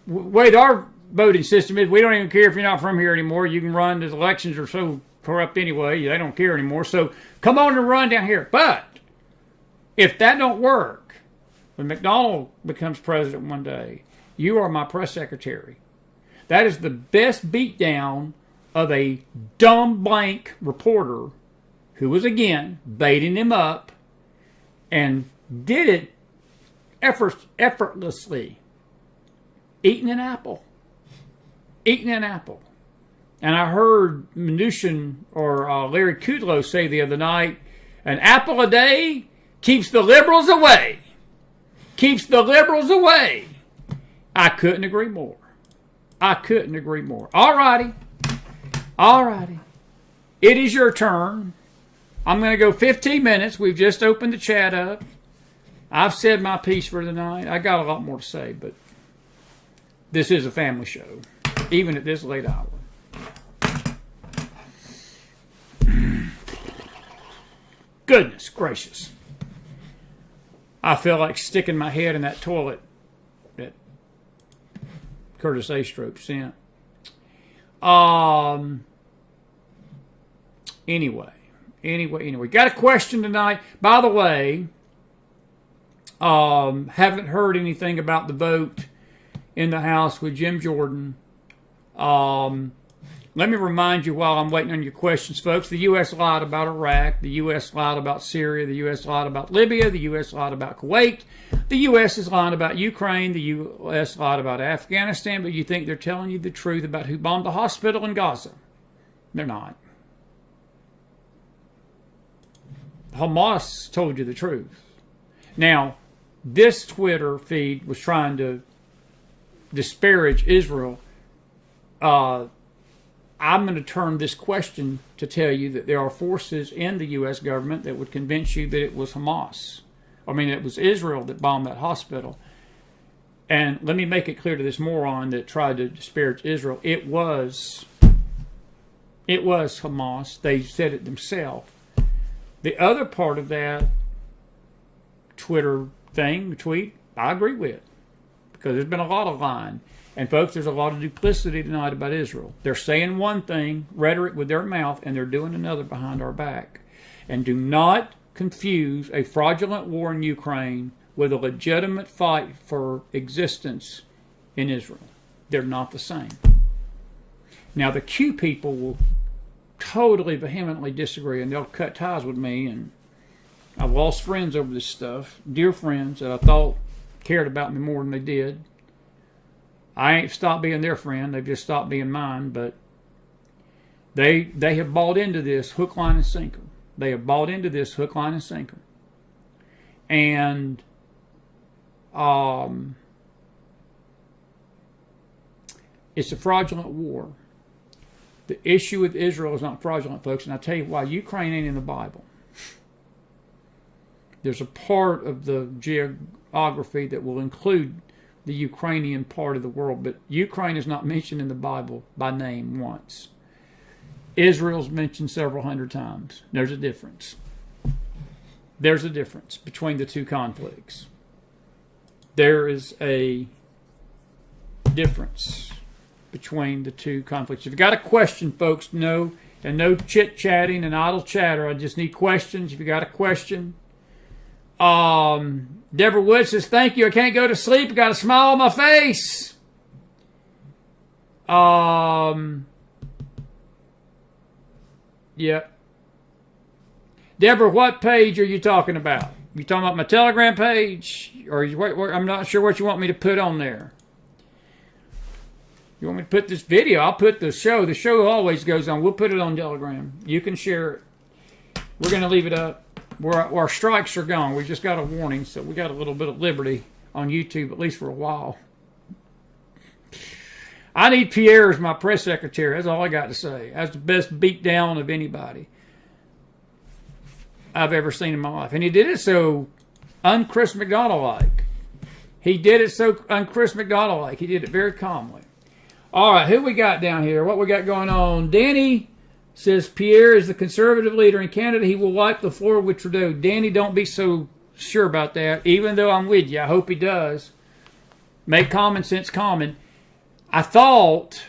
Wait, our voting system is we don't even care if you're not from here anymore. You can run. The elections are so corrupt anyway. They don't care anymore. So come on and run down here. But if that don't work, when McDonald becomes president one day, you are my press secretary. That is the best beatdown of a dumb blank reporter who was, again, baiting him up and did it effortlessly. Eating an apple. And I heard Mnuchin or Larry Kudlow say the other night, an apple a day keeps the liberals away. I couldn't agree more. All righty. It is your turn. I'm going to go 15 minutes. We've just opened the chat up. I've said my piece for the night. I got a lot more to say, but this is a family show, even at this late hour. Goodness gracious. I feel like sticking my head in that toilet that Curtis A. Stroke sent. Anyway. Got a question tonight. By the way, haven't heard anything about the vote in the House with Jim Jordan. Let me remind you while I'm waiting on your questions, folks, the U.S. lied about Iraq, the U.S. lied about Syria, the U.S. lied about Libya, the U.S. lied about Kuwait, the U.S. is lying about Ukraine, the U.S. lied about Afghanistan, but you think they're telling you the truth about who bombed the hospital in Gaza. They're not. Hamas told you the truth. Now, this Twitter feed was trying to disparage Israel. I'm going to turn this question to tell you that there are forces in the U.S. government that would convince you that it was Hamas. It was Israel that bombed that hospital. And let me make it clear to this moron that tried to disparage Israel. It was Hamas. They said it themselves. The other part of that tweet, I agree with. Because there's been a lot of lying. And folks, there's a lot of duplicity tonight about Israel. They're saying one thing, rhetoric with their mouth, and they're doing another behind our back. And do not confuse a fraudulent war in Ukraine with a legitimate fight for existence in Israel. They're not the same. Now, the Q people will totally vehemently disagree, and they'll cut ties with me. And I've lost friends over this stuff, dear friends that I thought cared about me more than they did. I ain't stopped being their friend. They've just stopped being mine. But they have bought into this hook, line, and sinker. And it's a fraudulent war. The issue with Israel is not fraudulent, folks. And I'll tell you why. Ukraine ain't in the Bible. There's a part of the geography that will include the Ukrainian part of the world, but Ukraine is not mentioned in the Bible by name once. Israel's mentioned several hundred times. There's a difference. There's a difference between the two conflicts. There is a difference between the two conflicts. If you've got a question, folks, no chit-chatting and idle chatter. I just need questions. If you got a question. Deborah Wood says, thank you. I can't go to sleep. I got a smile on my face. Yeah. Deborah, what page are you talking about? You talking about my Telegram page? Or I'm not sure what you want me to put on there. You want me to put this video? I'll put the show. The show always goes on. We'll put it on Telegram. You can share it. We're going to leave it up. Our strikes are gone. We just got a warning, so we got a little bit of liberty on YouTube, at least for a while. I need Pierre as my press secretary. That's all I got to say. That's the best beat down of anybody I've ever seen in my life. And he did it so un-Chris McDonald-like. He did it so un-Chris McDonald-like. He did it very calmly. All right, who we got down here? What we got going on? Danny says Pierre is the conservative leader in Canada. He will wipe the floor with Trudeau. Danny, don't be so sure about that, even though I'm with you. I hope he does. Make common sense common. I thought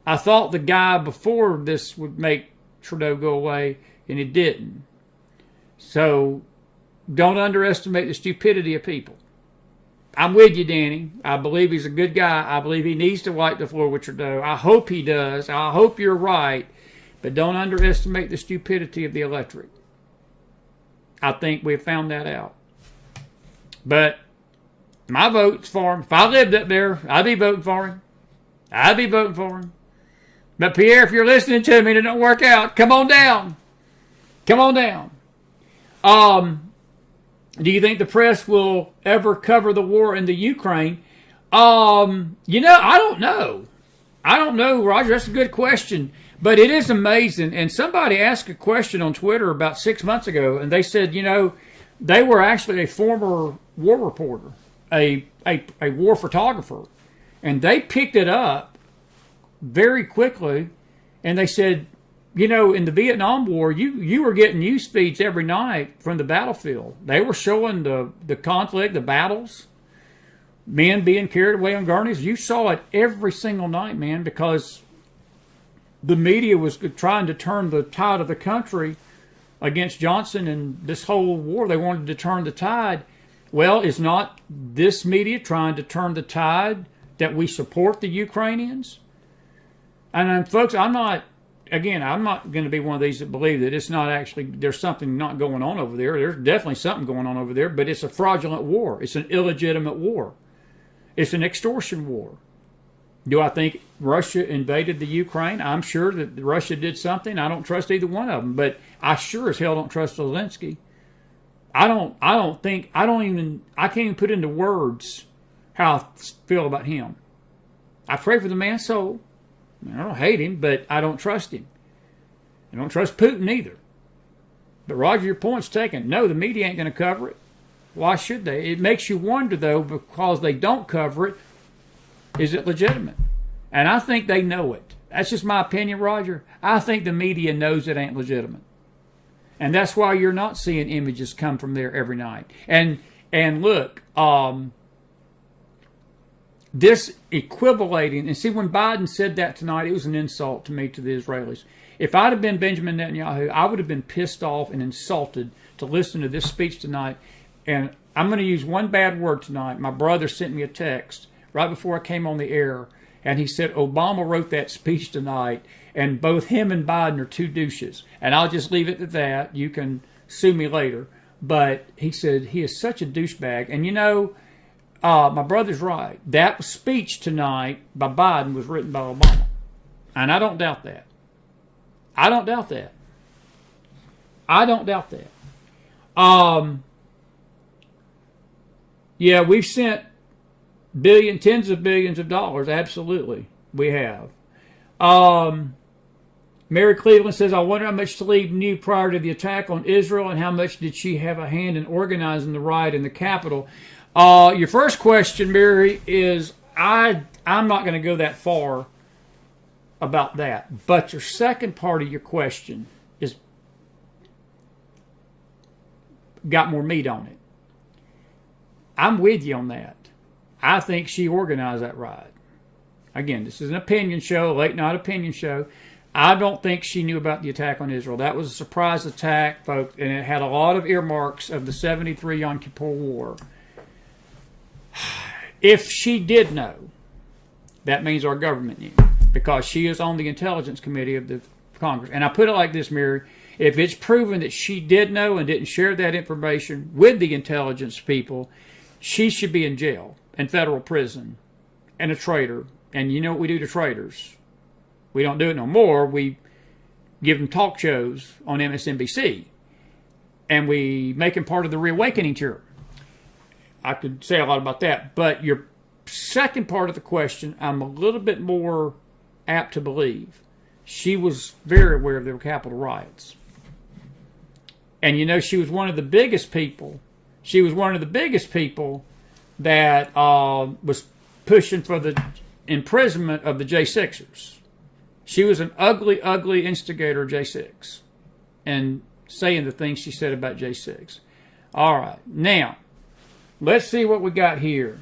the guy before this would make Trudeau go away, and it didn't. So don't underestimate the stupidity of people. I'm with you, Danny. I believe he's a good guy. I believe he needs to wipe the floor with Trudeau. I hope he does. I hope you're right. But don't underestimate the stupidity of the electorate. I think we've found that out. But my vote's for him. If I lived up there, I'd be voting for him. I'd be voting for him. But Pierre, if you're listening to me and it don't work out, come on down. Come on down. Do you think the press will ever cover the war in the Ukraine? I don't know. I don't know, Roger. That's a good question. But it is amazing. And somebody asked a question on Twitter about 6 months ago, and they said, they were actually a former war reporter, a war photographer. And they picked it up very quickly, and they said, in the Vietnam War, you were getting news feeds every night from the battlefield. They were showing the conflict, the battles, men being carried away on gurneys. You saw it every single night, man, because the media was trying to turn the tide of the country against Johnson and this whole war. They wanted to turn the tide. Well, is not this media trying to turn the tide that we support the Ukrainians? And folks, I'm not going to be one of these that believe that it's not actually, there's something not going on over there. There's definitely something going on over there, but it's a fraudulent war. It's an illegitimate war. It's an extortion war. Do I think Russia invaded the Ukraine? I'm sure that Russia did something. I don't trust either one of them, but I sure as hell don't trust Zelensky. I can't even put into words how I feel about him. I pray for the man's soul. I don't hate him, but I don't trust him. I don't trust Putin either. But Roger, your point's taken. No, the media ain't going to cover it. Why should they? It makes you wonder, though, because they don't cover it, is it legitimate? And I think they know it. That's just my opinion, Roger. I think the media knows it ain't legitimate. And that's why you're not seeing images come from there every night. And look, this equivalating, and see, when Biden said that tonight, it was an insult to me, to the Israelis. If I'd have been Benjamin Netanyahu, I would have been pissed off and insulted to listen to this speech tonight. And I'm going to use one bad word tonight. My brother sent me a text right before I came on the air, and he said Obama wrote that speech tonight, and both him and Biden are two douches. And I'll just leave it at that. You can sue me later. But he said he is such a douchebag. And my brother's right. That speech tonight by Biden was written by Obama. And I don't doubt that. I don't doubt that. Yeah, we've sent tens of billions of dollars. Absolutely, we have. Mary Cleveland says, I wonder how much Talib knew prior to the attack on Israel, and how much did she have a hand in organizing the riot in the Capitol? Your first question, Mary, is I'm not going to go that far about that. But your second part of your question is got more meat on it. I'm with you on that. I think she organized that riot. Again, this is an opinion show, late night opinion show. I don't think she knew about the attack on Israel. That was a surprise attack, folks, and it had a lot of earmarks of the 73 Yom Kippur War. If she did know, that means our government knew, because she is on the Intelligence Committee of the Congress. And I put it like this, Mary. If it's proven that she did know and didn't share that information with the intelligence people, she should be in jail and federal prison and a traitor. And you know what we do to traitors? We don't do it no more. We give them talk shows on MSNBC. And we make them part of the reawakening tour. I could say a lot about that. But your second part of the question, I'm a little bit more apt to believe. She was very aware of the Capitol riots. And you know, she was one of the biggest people. She was one of the biggest people that was pushing for the imprisonment of the J6ers. She was an ugly, ugly instigator of J6 and saying the things she said about J6. All right. Now, let's see what we got here.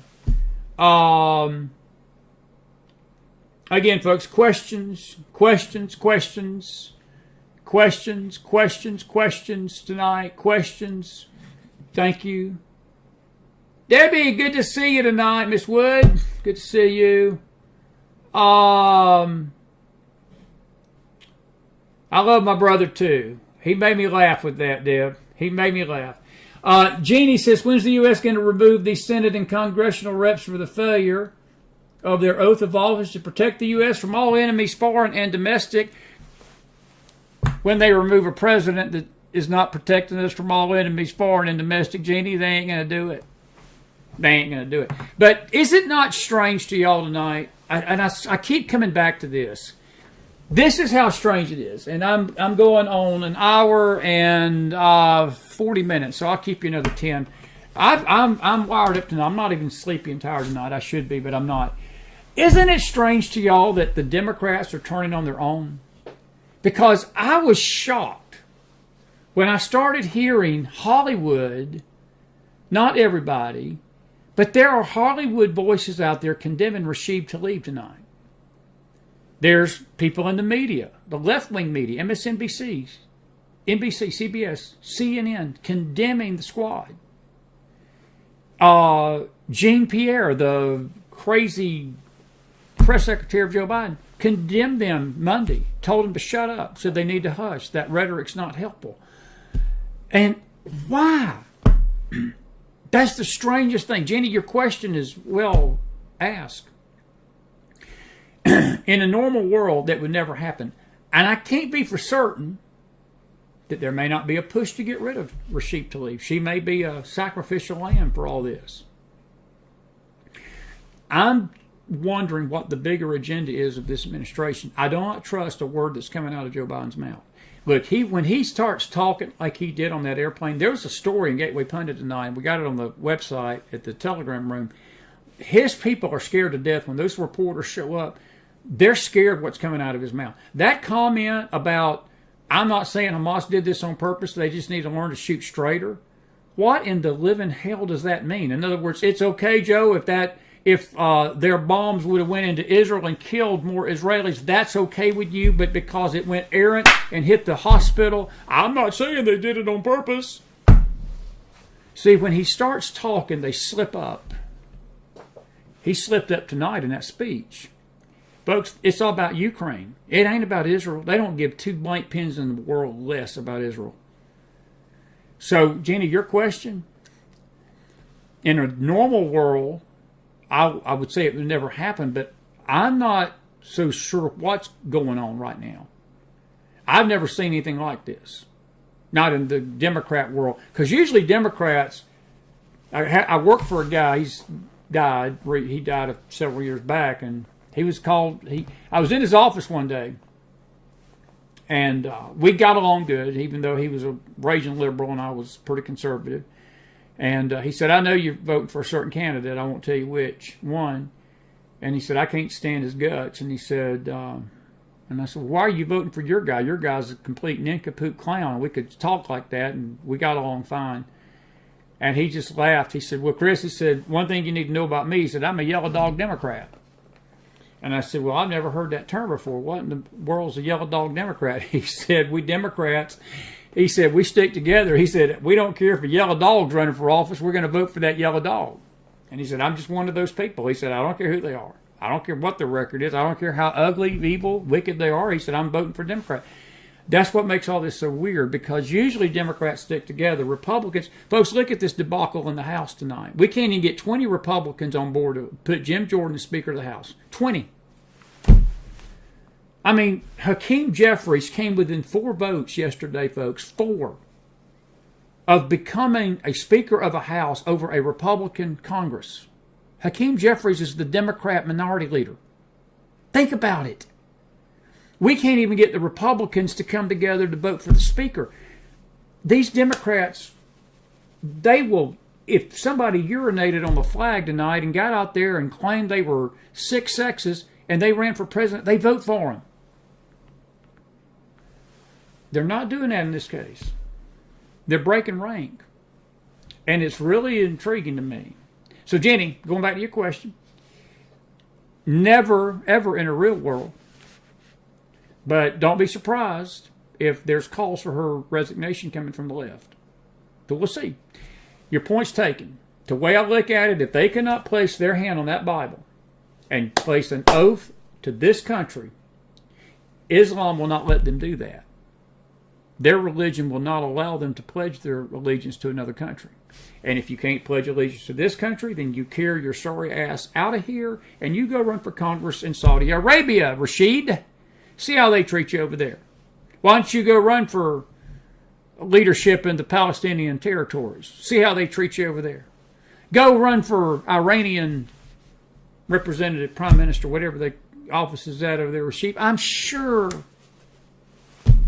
Again, folks, questions tonight. Questions. Thank you. Debbie, good to see you tonight. Miss Wood, good to see you. I love my brother, too. He made me laugh with that, Deb. He made me laugh. Jeannie says, when's the U.S. going to remove these Senate and Congressional reps for the failure of their oath of office to protect the U.S. from all enemies, foreign and domestic? When they remove a president that is not protecting us from all enemies, foreign and domestic, Jeannie, they ain't going to do it. They ain't going to do it. But is it not strange to y'all tonight? I keep coming back to this. This is how strange it is. And I'm going on an hour and 40 minutes, so I'll keep you another 10. I'm wired up tonight. I'm not even sleepy and tired tonight. I should be, but I'm not. Isn't it strange to y'all that the Democrats are turning on their own? Because I was shocked when I started hearing Hollywood, not everybody, but there are Hollywood voices out there condemning Rashid Talib tonight. There's people in the media, the left-wing media, MSNBC, NBC, CBS, CNN, condemning the squad. Jean Pierre, the crazy press secretary of Joe Biden, condemned them Monday, told them to shut up, said they need to hush. That rhetoric's not helpful. And why? That's the strangest thing. Jenny, your question is well asked. In a normal world, that would never happen. And I can't be for certain that there may not be a push to get rid of Rashid Talib. She may be a sacrificial lamb for all this. I'm wondering what the bigger agenda is of this administration. I do not trust a word that's coming out of Joe Biden's mouth. Look, when he starts talking like he did on that airplane, there was a story in Gateway Pundit tonight, and we got it on the website at the Telegram room. His people are scared to death when those reporters show up. They're scared what's coming out of his mouth. That comment about, I'm not saying Hamas did this on purpose, they just need to learn to shoot straighter. What in the living hell does that mean? In other words, it's okay, Joe, if their bombs would have went into Israel and killed more Israelis, that's okay with you, but because it went errant and hit the hospital, I'm not saying they did it on purpose. See, when he starts talking, they slip up. He slipped up tonight in that speech. Folks, it's all about Ukraine. It ain't about Israel. They don't give two blank pens in the world less about Israel. So, Jenny, your question, in a normal world, I would say it would never happen, but I'm not so sure what's going on right now. I've never seen anything like this. Not in the Democrat world. Because usually Democrats, I worked for a guy, he died several years back, and he was called, I was in his office one day, and we got along good, even though he was a raging liberal and I was pretty conservative. And he said, I know you're voting for a certain candidate. I won't tell you which one. And he said, I can't stand his guts. And he said, and I said, why are you voting for your guy? Your guy's a complete nincompoop clown. We could talk like that, and we got along fine. And he just laughed. He said, well, Chris, he said, one thing you need to know about me, he said, I'm a yellow dog Democrat. And I said, well, I've never heard that term before. What in the world's a yellow dog Democrat? He said, we Democrats, he said, we stick together. He said, we don't care if a yellow dog's running for office. We're going to vote for that yellow dog. And he said, I'm just one of those people. He said, I don't care who they are. I don't care what their record is. I don't care how ugly, evil, wicked they are. He said, I'm voting for Democrat. That's what makes all this so weird, because usually Democrats stick together. Republicans, folks, look at this debacle in the House tonight. We can't even get 20 Republicans on board to put Jim Jordan as Speaker of the House. 20. I mean, Hakeem Jeffries came within 4 votes yesterday, folks, 4, of becoming a Speaker of a House over a Republican Congress. Hakeem Jeffries is the Democrat minority leader. Think about it. We can't even get the Republicans to come together to vote for the Speaker. These Democrats, they will, if somebody urinated on the flag tonight and got out there and claimed they were 6 sexes and they ran for president, they vote for him. They're not doing that in this case. They're breaking rank. And it's really intriguing to me. So, Jenny, going back to your question, never, ever in a real world, but don't be surprised if there's calls for her resignation coming from the left. So we'll see. Your point's taken. The way I look at it, if they cannot place their hand on that Bible and place an oath to this country, Islam will not let them do that. Their religion will not allow them to pledge their allegiance to another country. And if you can't pledge allegiance to this country, then you carry your sorry ass out of here and you go run for Congress in Saudi Arabia, Rashid. See how they treat you over there. Why don't you go run for leadership in the Palestinian territories? See how they treat you over there. Go run for Iranian representative, prime minister, whatever the office is at over there, Rashid. I'm sure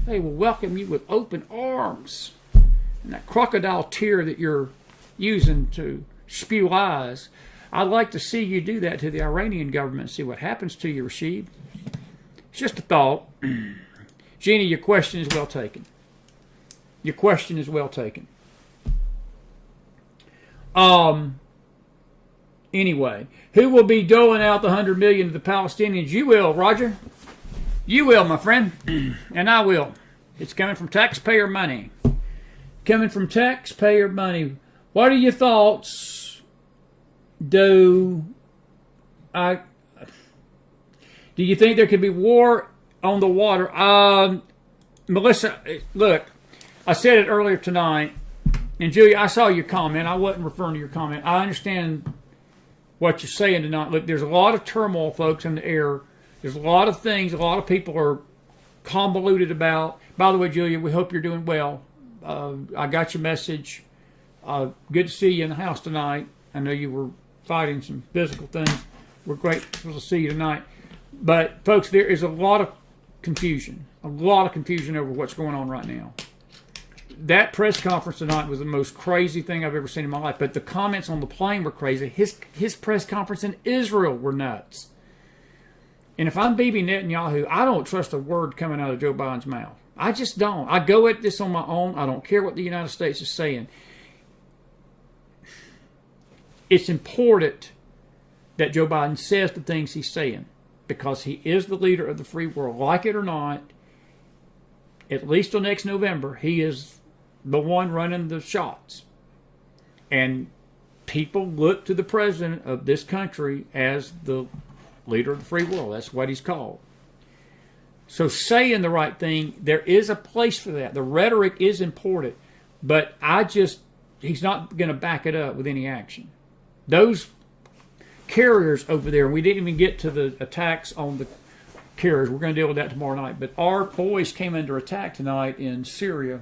they will welcome you with open arms. And that crocodile tear that you're using to spew lies, I'd like to see you do that to the Iranian government and see what happens to you, Rashid. It's just a thought. Jeannie, your question is well taken. Your question is well taken. Anyway, who will be doling out the $100 million to the Palestinians? You will, Roger. You will, my friend. And I will. It's coming from taxpayer money. Coming from taxpayer money. What are your thoughts? Do you think there could be war on the water? Melissa, look, I said it earlier tonight, and Julia, I saw your comment. I wasn't referring to your comment. I understand what you're saying tonight. Look, there's a lot of turmoil, folks, in the air. There's a lot of things a lot of people are convoluted about. By the way, Julia, we hope you're doing well. I got your message. Good to see you in the house tonight. I know you were fighting some physical things. We're grateful to see you tonight. But, folks, there is a lot of confusion over what's going on right now. That press conference tonight was the most crazy thing I've ever seen in my life. But the comments on the plane were crazy. His press conference in Israel were nuts. And if I'm Bibi Netanyahu, I don't trust a word coming out of Joe Biden's mouth. I just don't. I go at this on my own. I don't care what the United States is saying. It's important that Joe Biden says the things he's saying, because he is the leader of the free world. Like it or not, at least till next November, he is the one running the shots. And people look to the president of this country as the leader of the free world. That's what he's called. So saying the right thing, there is a place for that. The rhetoric is important, but he's not going to back it up with any action. Those carriers over there, we didn't even get to the attacks on the carriers. We're going to deal with that tomorrow night. But our boys came under attack tonight in Syria.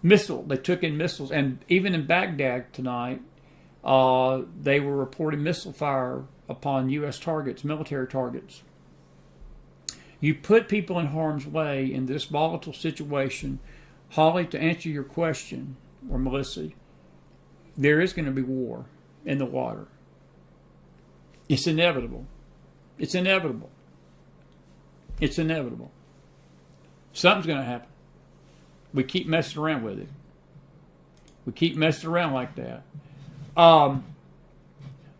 They took in missiles. And even in Baghdad tonight, they were reporting missile fire upon U.S. targets, military targets. You put people in harm's way in this volatile situation. Holly, to answer your question, or Melissa, there is going to be war in the water. It's inevitable. It's inevitable. It's inevitable. Something's going to happen. We keep messing around with it. We keep messing around like that.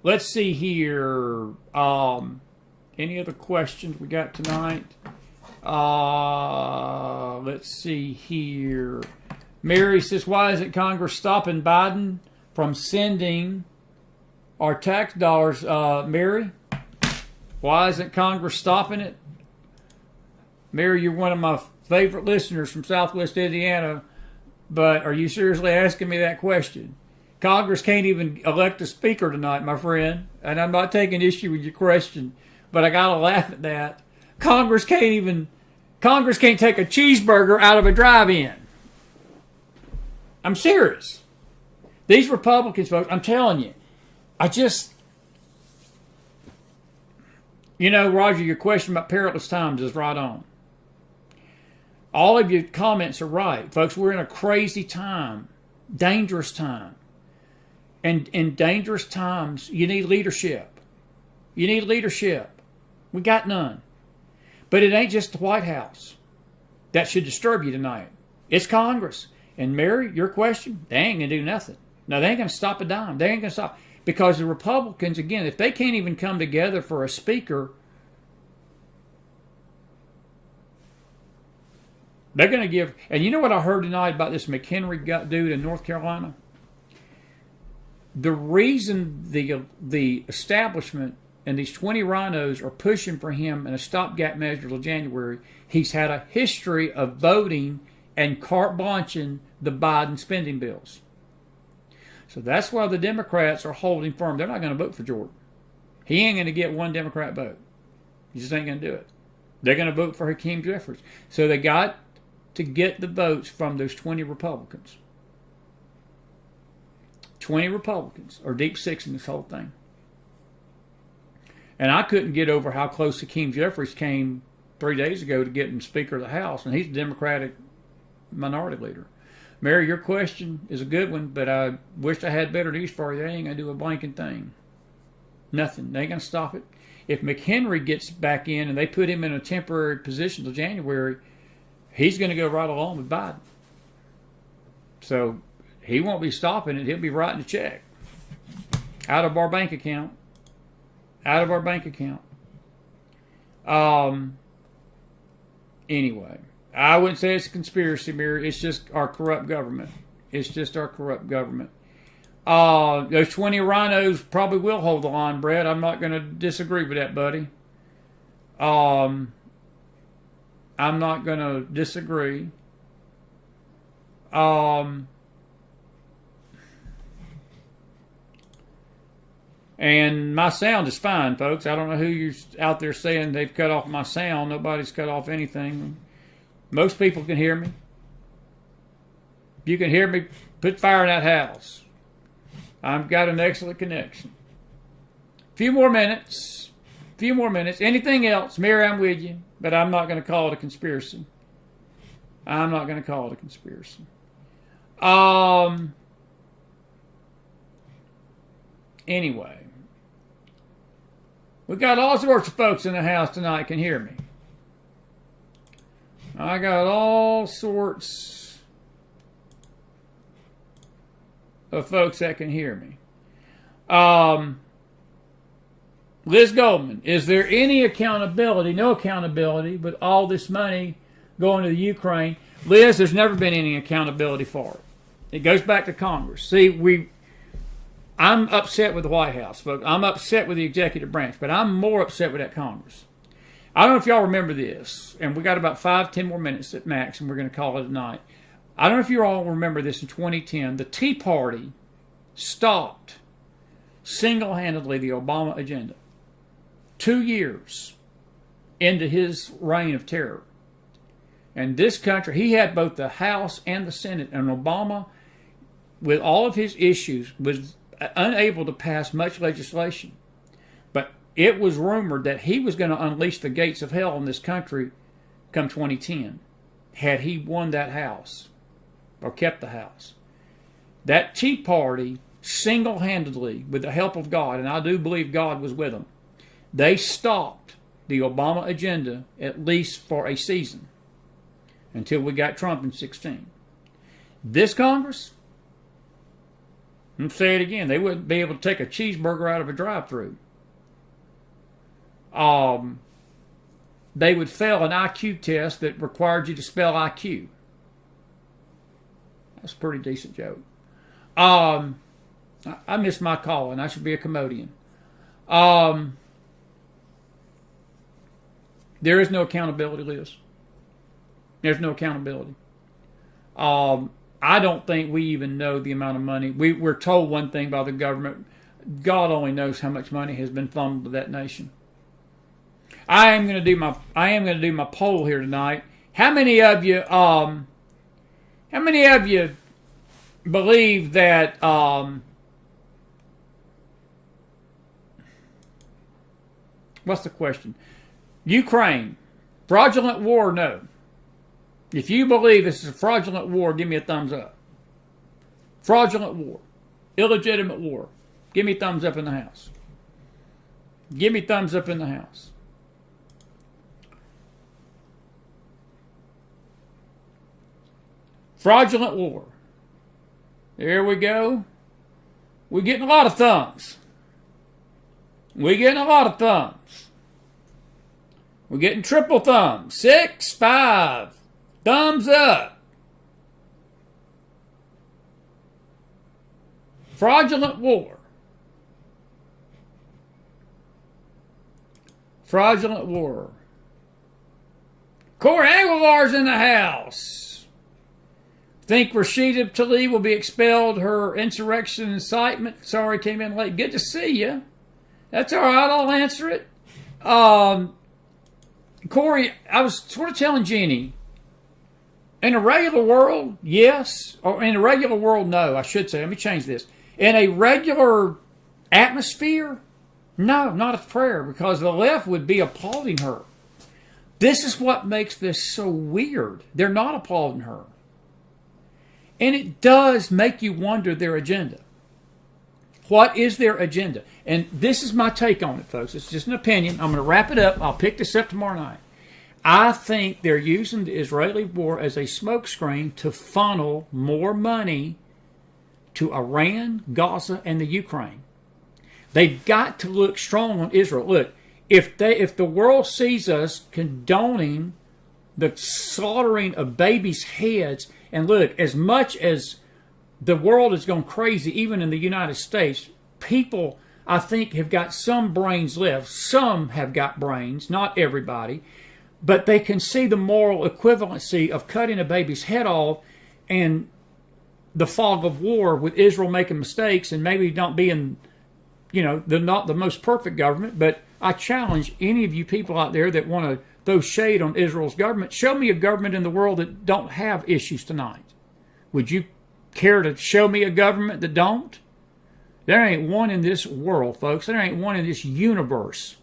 Let's see here. Any other questions we got tonight? Let's see here. Mary says, why isn't Congress stopping Biden from sending our tax dollars? Mary, why isn't Congress stopping it? Mary, you're one of my favorite listeners from Southwest Indiana, but are you seriously asking me that question? Congress can't even elect a speaker tonight, my friend, and I'm not taking issue with your question, but I gotta laugh at that. Congress can't take a cheeseburger out of a drive-in. I'm serious. These Republicans, folks, I'm telling you, Roger, your question about perilous times is right on. All of your comments are right. Folks, we're in a crazy time, dangerous time. And in dangerous times, you need leadership. You need leadership. We got none. But it ain't just the White House that should disturb you tonight. It's Congress. And Mary, your question, they ain't going to do nothing. No, they ain't going to stop a dime. They ain't going to stop. Because the Republicans, again, if they can't even come together for a speaker, they're going to give. And you know what I heard tonight about this McHenry dude in North Carolina? The reason the establishment and these 20 rhinos are pushing for him in a stopgap measure till January, he's had a history of voting and carte blanching the Biden spending bills. So that's why the Democrats are holding firm. They're not going to vote for Jordan. He ain't going to get one Democrat vote. He just ain't going to do it. They're going to vote for Hakeem Jeffries. So they got to get the votes from those 20 Republicans. 20 Republicans are deep six in this whole thing. And I couldn't get over how close Hakeem Jeffries came 3 days ago to getting Speaker of the House, and he's a Democratic minority leader. Mary, your question is a good one, but I wish I had better news for you. They ain't going to do a blanking thing. Nothing. They ain't going to stop it. If McHenry gets back in and they put him in a temporary position till January, he's going to go right along with Biden. So he won't be stopping it. He'll be writing a check out of our bank account. Out of our bank account. Anyway, I wouldn't say it's a conspiracy, Mary. It's just our corrupt government. It's just our corrupt government. Those 20 rhinos probably will hold the line, Brett. I'm not going to disagree with that, buddy. I'm not going to disagree. And my sound is fine, folks. I don't know who you're out there saying they've cut off my sound. Nobody's cut off anything. Most people can hear me. If you can hear me, put fire in that house. I've got an excellent connection. Few more minutes. Anything else? Mary, I'm with you. But I'm not going to call it a conspiracy. Anyway. We got all sorts of folks in the house tonight can hear me. I got all sorts of folks that can hear me. Liz Goldman, is there any accountability? No accountability, but all this money going to the Ukraine. Liz, there's never been any accountability for it. It goes back to Congress. See, I'm upset with the White House, folks. I'm upset with the executive branch, but I'm more upset with that Congress. I don't know if y'all remember this, and we got about 5-10 more minutes at max, and we're going to call it a night. I don't know if you all remember this in 2010. The Tea Party stopped single-handedly the Obama agenda. 2 years into his reign of terror. And this country, he had both the House and the Senate, and Obama, with all of his issues, was unable to pass much legislation. But it was rumored that he was going to unleash the gates of hell in this country come 2010, had he won that House, or kept the House. That Tea Party, single-handedly, with the help of God, and I do believe God was with them, they stopped the Obama agenda, at least for a season, until we got Trump in 2016. This Congress, I'm say it again. They wouldn't be able to take a cheeseburger out of a drive-thru. They would fail an IQ test that required you to spell IQ. That's a pretty decent joke. I missed my calling. I should be a comedian. There is no accountability, Liz. There's no accountability. I don't think we even know the amount of money. We're told one thing by the government. God only knows how much money has been funneled to that nation. I am going to do my poll here tonight. How many of you believe that what's the question? Ukraine, fraudulent war or no? If you believe this is a fraudulent war, give me a thumbs up. Fraudulent war. Illegitimate war. Give me a thumbs up in the house. Give me thumbs up in the house. Fraudulent war. There we go. We're getting a lot of thumbs. We're getting a lot of thumbs. We're getting triple thumbs. 6, 5. Thumbs up. Fraudulent war. Fraudulent war. Corey Aguilar's in the house. Think Rashida Talib will be expelled, her insurrection incitement. Sorry, came in late. Good to see you. That's all right, I'll answer it. Corey, I was sort of telling Jeannie, in a regular world, yes. Or in a regular world, no, I should say. Let me change this. In a regular atmosphere, no, not a prayer, because the left would be applauding her. This is what makes this so weird. They're not applauding her. And it does make you wonder their agenda. What is their agenda? And this is my take on it, folks. It's just an opinion. I'm going to wrap it up. I'll pick this up tomorrow night. I think they're using the Israeli war as a smokescreen to funnel more money to Iran, Gaza, and the Ukraine. They've got to look strong on Israel. Look, if the world sees us condoning the slaughtering of babies' heads, and look, as much as the world has gone crazy, even in the United States, people, I think, have got some brains left. Some have got brains, not everybody. But they can see the moral equivalency of cutting a baby's head off and the fog of war with Israel making mistakes and maybe not being, they're not the most perfect government. But I challenge any of you people out there that want to throw shade on Israel's government. Show me a government in the world that don't have issues tonight. Would you care to show me a government that don't? There ain't one in this world, folks. There ain't one in this universe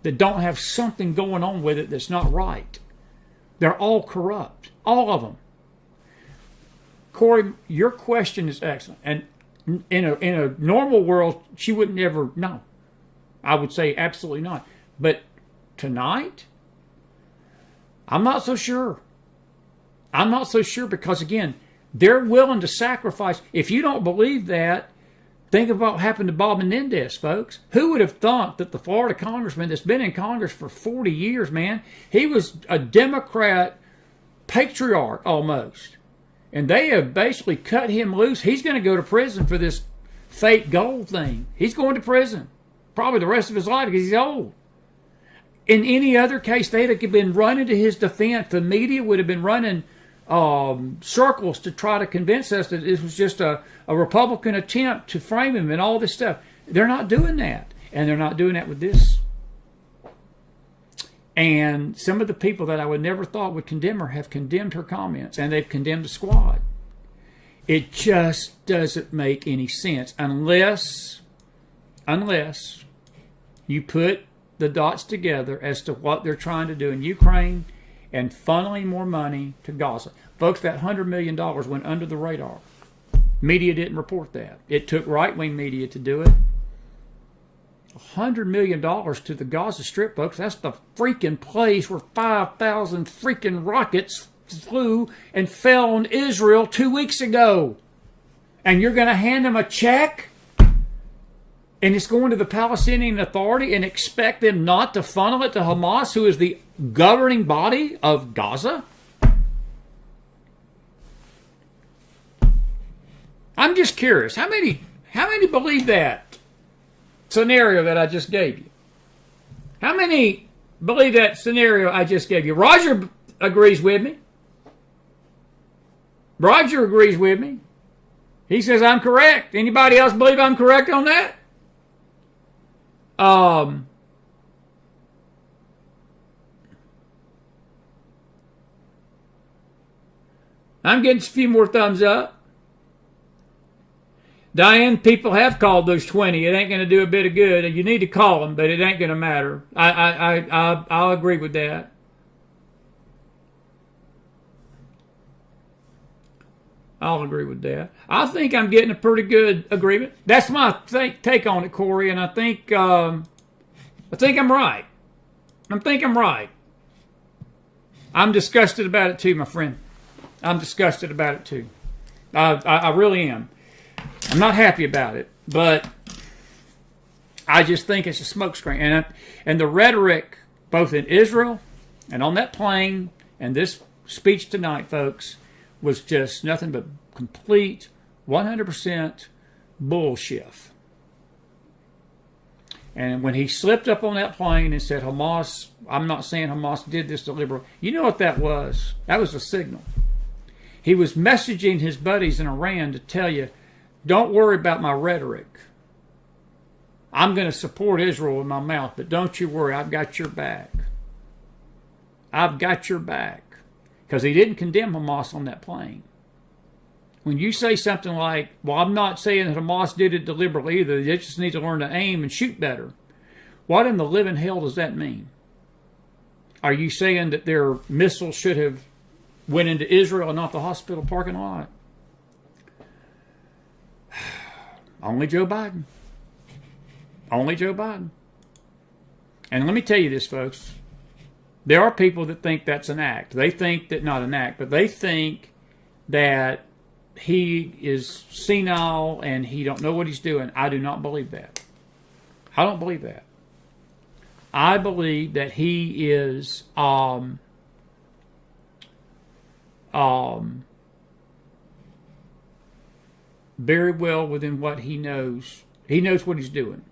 that don't have something going on with it that's not right. They're all corrupt. All of them. Corey, your question is excellent. And in a normal world, she would never know. I would say absolutely not. But tonight, I'm not so sure. I'm not so sure because, again, they're willing to sacrifice. If you don't believe that, think about what happened to Bob Menendez, folks. Who would have thought that the Florida congressman that's been in Congress for 40 years, man, he was a Democrat patriarch almost. And they have basically cut him loose. He's going to go to prison for this fake gold thing. He's going to prison. Probably the rest of his life because he's old. In any other case, they'd have been running to his defense. The media would have been running circles to try to convince us that it was just a Republican attempt to frame him and all this stuff. They're not doing that. And they're not doing that with this. And some of the people that I would never thought would condemn her have condemned her comments, and they've condemned the squad. It just doesn't make any sense unless you put the dots together as to what they're trying to do in Ukraine and funneling more money to Gaza. Folks, that $100 million went under the radar. Media didn't report that. It took right-wing media to do it. $100 million to the Gaza Strip, folks. That's the freaking place where 5,000 freaking rockets flew and fell on Israel 2 weeks ago. And you're going to hand them a check? And it's going to the Palestinian Authority and expect them not to funnel it to Hamas, who is the governing body of Gaza? I'm just curious. How many believe that scenario that I just gave you? How many believe that scenario I just gave you? Roger agrees with me. Roger agrees with me. He says I'm correct. Anybody else believe I'm correct on that? I'm getting a few more thumbs up. Diane, people have called those 20. It ain't going to do a bit of good. You need to call them, but it ain't going to matter. I'll agree with that. I'll agree with that. I think I'm getting a pretty good agreement. That's my take on it, Corey, and I think I'm right. I think I'm right. I'm disgusted about it too, my friend. I'm disgusted about it too. I really am. I'm not happy about it, but I just think it's a smokescreen. And the rhetoric, both in Israel and on that plane and this speech tonight, folks, was just nothing but complete 100% bullshit. And when he slipped up on that plane and said Hamas, I'm not saying Hamas did this deliberately. You know what that was? That was a signal. He was messaging his buddies in Iran to tell you, don't worry about my rhetoric. I'm going to support Israel with my mouth, but don't you worry, I've got your back. I've got your back. Because he didn't condemn Hamas on that plane. When you say something like, well, I'm not saying that Hamas did it deliberately either, they just need to learn to aim and shoot better. What in the living hell does that mean? Are you saying that their missiles should have went into Israel and not the hospital parking lot? Only Joe Biden. Only Joe Biden. And let me tell you this, folks. There are people that think that's an act. They think that, not an act, but they think that he is senile and he don't know what he's doing. I do not believe that. I don't believe that. I believe that he is very well within what he knows. He knows what he's doing.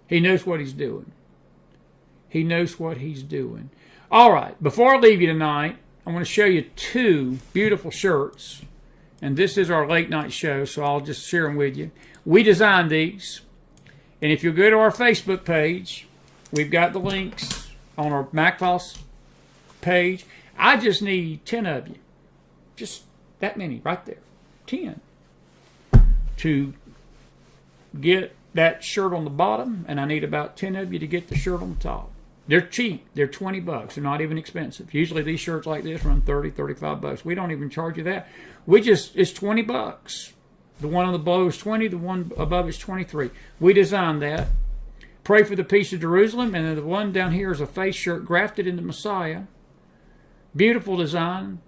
He knows what he's doing. He knows what he's doing. All right, before I leave you tonight, I want to show you two beautiful shirts. And this is our late night show, so I'll just share them with you. We designed these. And if you go to our Facebook page, we've got the links on our MacFiles page. I just need 10 of you. Just that many right there. 10. To get that shirt on the bottom, and I need about 10 of you to get the shirt on the top. They're cheap. They're $20. They're not even expensive. Usually these shirts like this run $30, $35. We don't even charge you that. It's $20. The one on the below is 20. The one above is 23. We designed that. Pray for the peace of Jerusalem, and then the one down here is a face shirt grafted into Messiah. Beautiful design.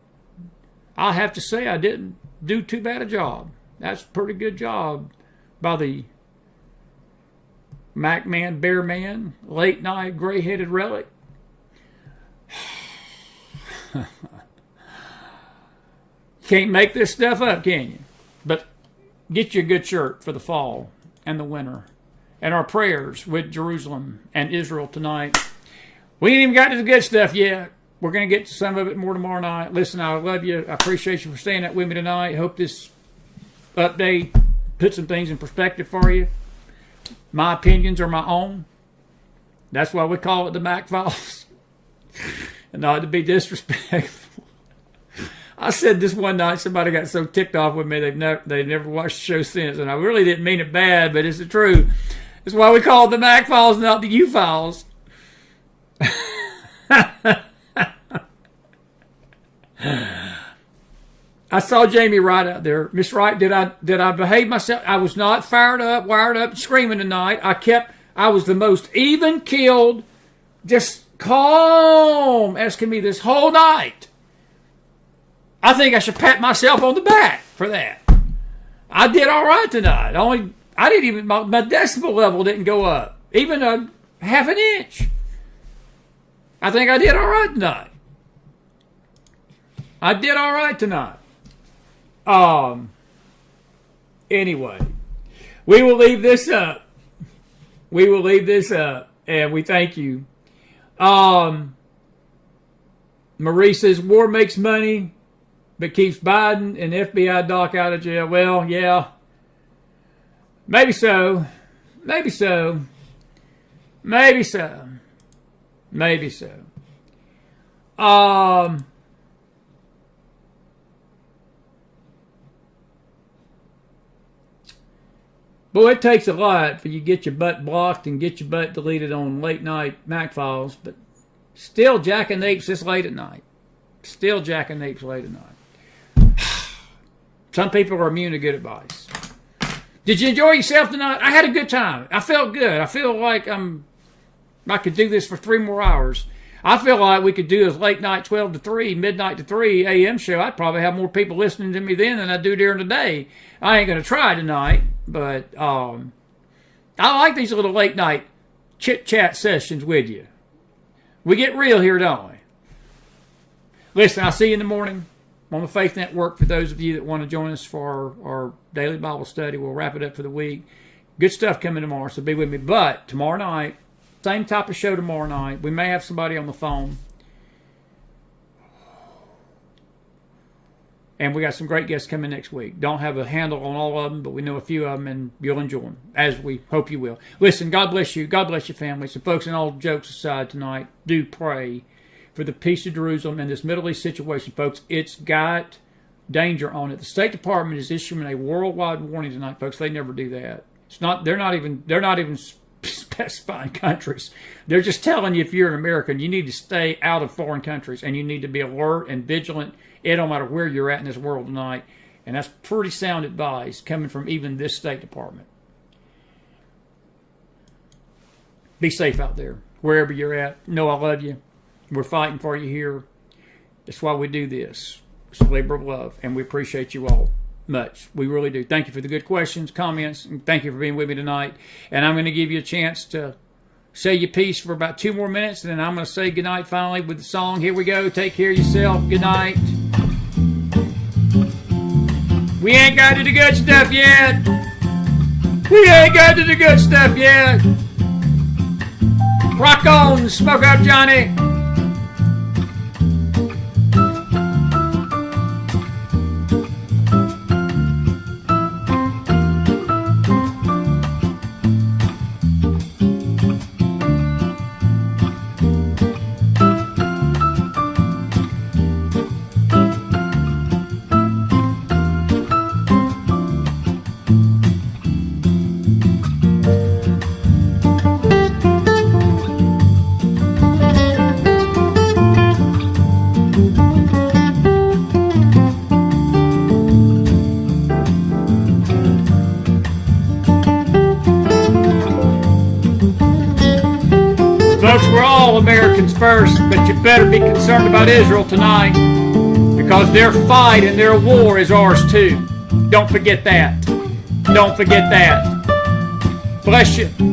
I have to say I didn't do too bad a job. That's a pretty good job by the Mac Man, Bear Man, late night gray-headed relic. Can't make this stuff up, can you? But get you a good shirt for the fall and the winter. And our prayers with Jerusalem and Israel tonight. We ain't even got to the good stuff yet. We're going to get to some of it more tomorrow night. Listen, I love you. I appreciate you for staying up with me tonight. Hope this update put some things in perspective for you. My opinions are my own. That's why we call it the Mac Files. And not to be disrespectful. I said this one night, somebody got so ticked off with me, they've never watched the show since. And I really didn't mean it bad, but it's the truth. That's why we call it the Mac Files, not the U Files. I saw Jamie Wright out there. Miss Wright, did I behave myself? I was not fired up, wired up, screaming tonight. I was the most even keeled, just calm as can be this whole night. I think I should pat myself on the back for that. I did all right tonight. I didn't even, my decibel level didn't go up. Even a half an inch. I think I did all right tonight. I did all right tonight. Anyway, we will leave this up. We will leave this up, and we thank you. Marie says, war makes money, but keeps Biden and FBI doc out of jail. Well, yeah. Maybe so. Maybe so. Maybe so. Maybe so. Boy, it takes a lot for you to get your butt blocked and get your butt deleted on late night Mac files, but still jacking apes this late at night. Still jacking apes late at night. Some people are immune to good advice. Did you enjoy yourself tonight? I had a good time. I felt good. I feel like I could do this for 3 more hours. I feel like we could do this late night 12 to 3, midnight to 3 a.m. show. I'd probably have more people listening to me then than I do during the day. I ain't going to try tonight, but I like these little late night chit-chat sessions with you. We get real here, don't we? Listen, I'll see you in the morning on the Faith Network. For those of you that want to join us for our daily Bible study, we'll wrap it up for the week. Good stuff coming tomorrow, so be with me. But tomorrow night, same type of show tomorrow night. We may have somebody on the phone. And we got some great guests coming next week. Don't have a handle on all of them, but we know a few of them, and you'll enjoy them, as we hope you will. Listen, God bless you. God bless your family. So, folks, and all jokes aside tonight, do pray for the peace of Jerusalem and this Middle East situation, folks. It's got danger on it. The State Department is issuing a worldwide warning tonight, folks. They never do that. It's not. They're not even specifying countries. They're just telling you, if you're an American, you need to stay out of foreign countries, and you need to be alert and vigilant. It don't matter where you're at in this world tonight. And that's pretty sound advice coming from even this State Department. Be safe out there, wherever you're at. Know I love you. We're fighting for you here. That's why we do this. It's a labor of love, and we appreciate you all much. We really do. Thank you for the good questions, comments, and thank you for being with me tonight. And I'm going to give you a chance to say your piece for about 2 more minutes, and then I'm going to say goodnight finally with the song. Here we go. Take care of yourself. Good night. We ain't got to the good stuff yet. We ain't got to the good stuff yet. Rock on, smoke up, Johnny. Americans first, but you better be concerned about Israel tonight, because their fight and their war is ours too. Don't forget that. Don't forget that. Bless you.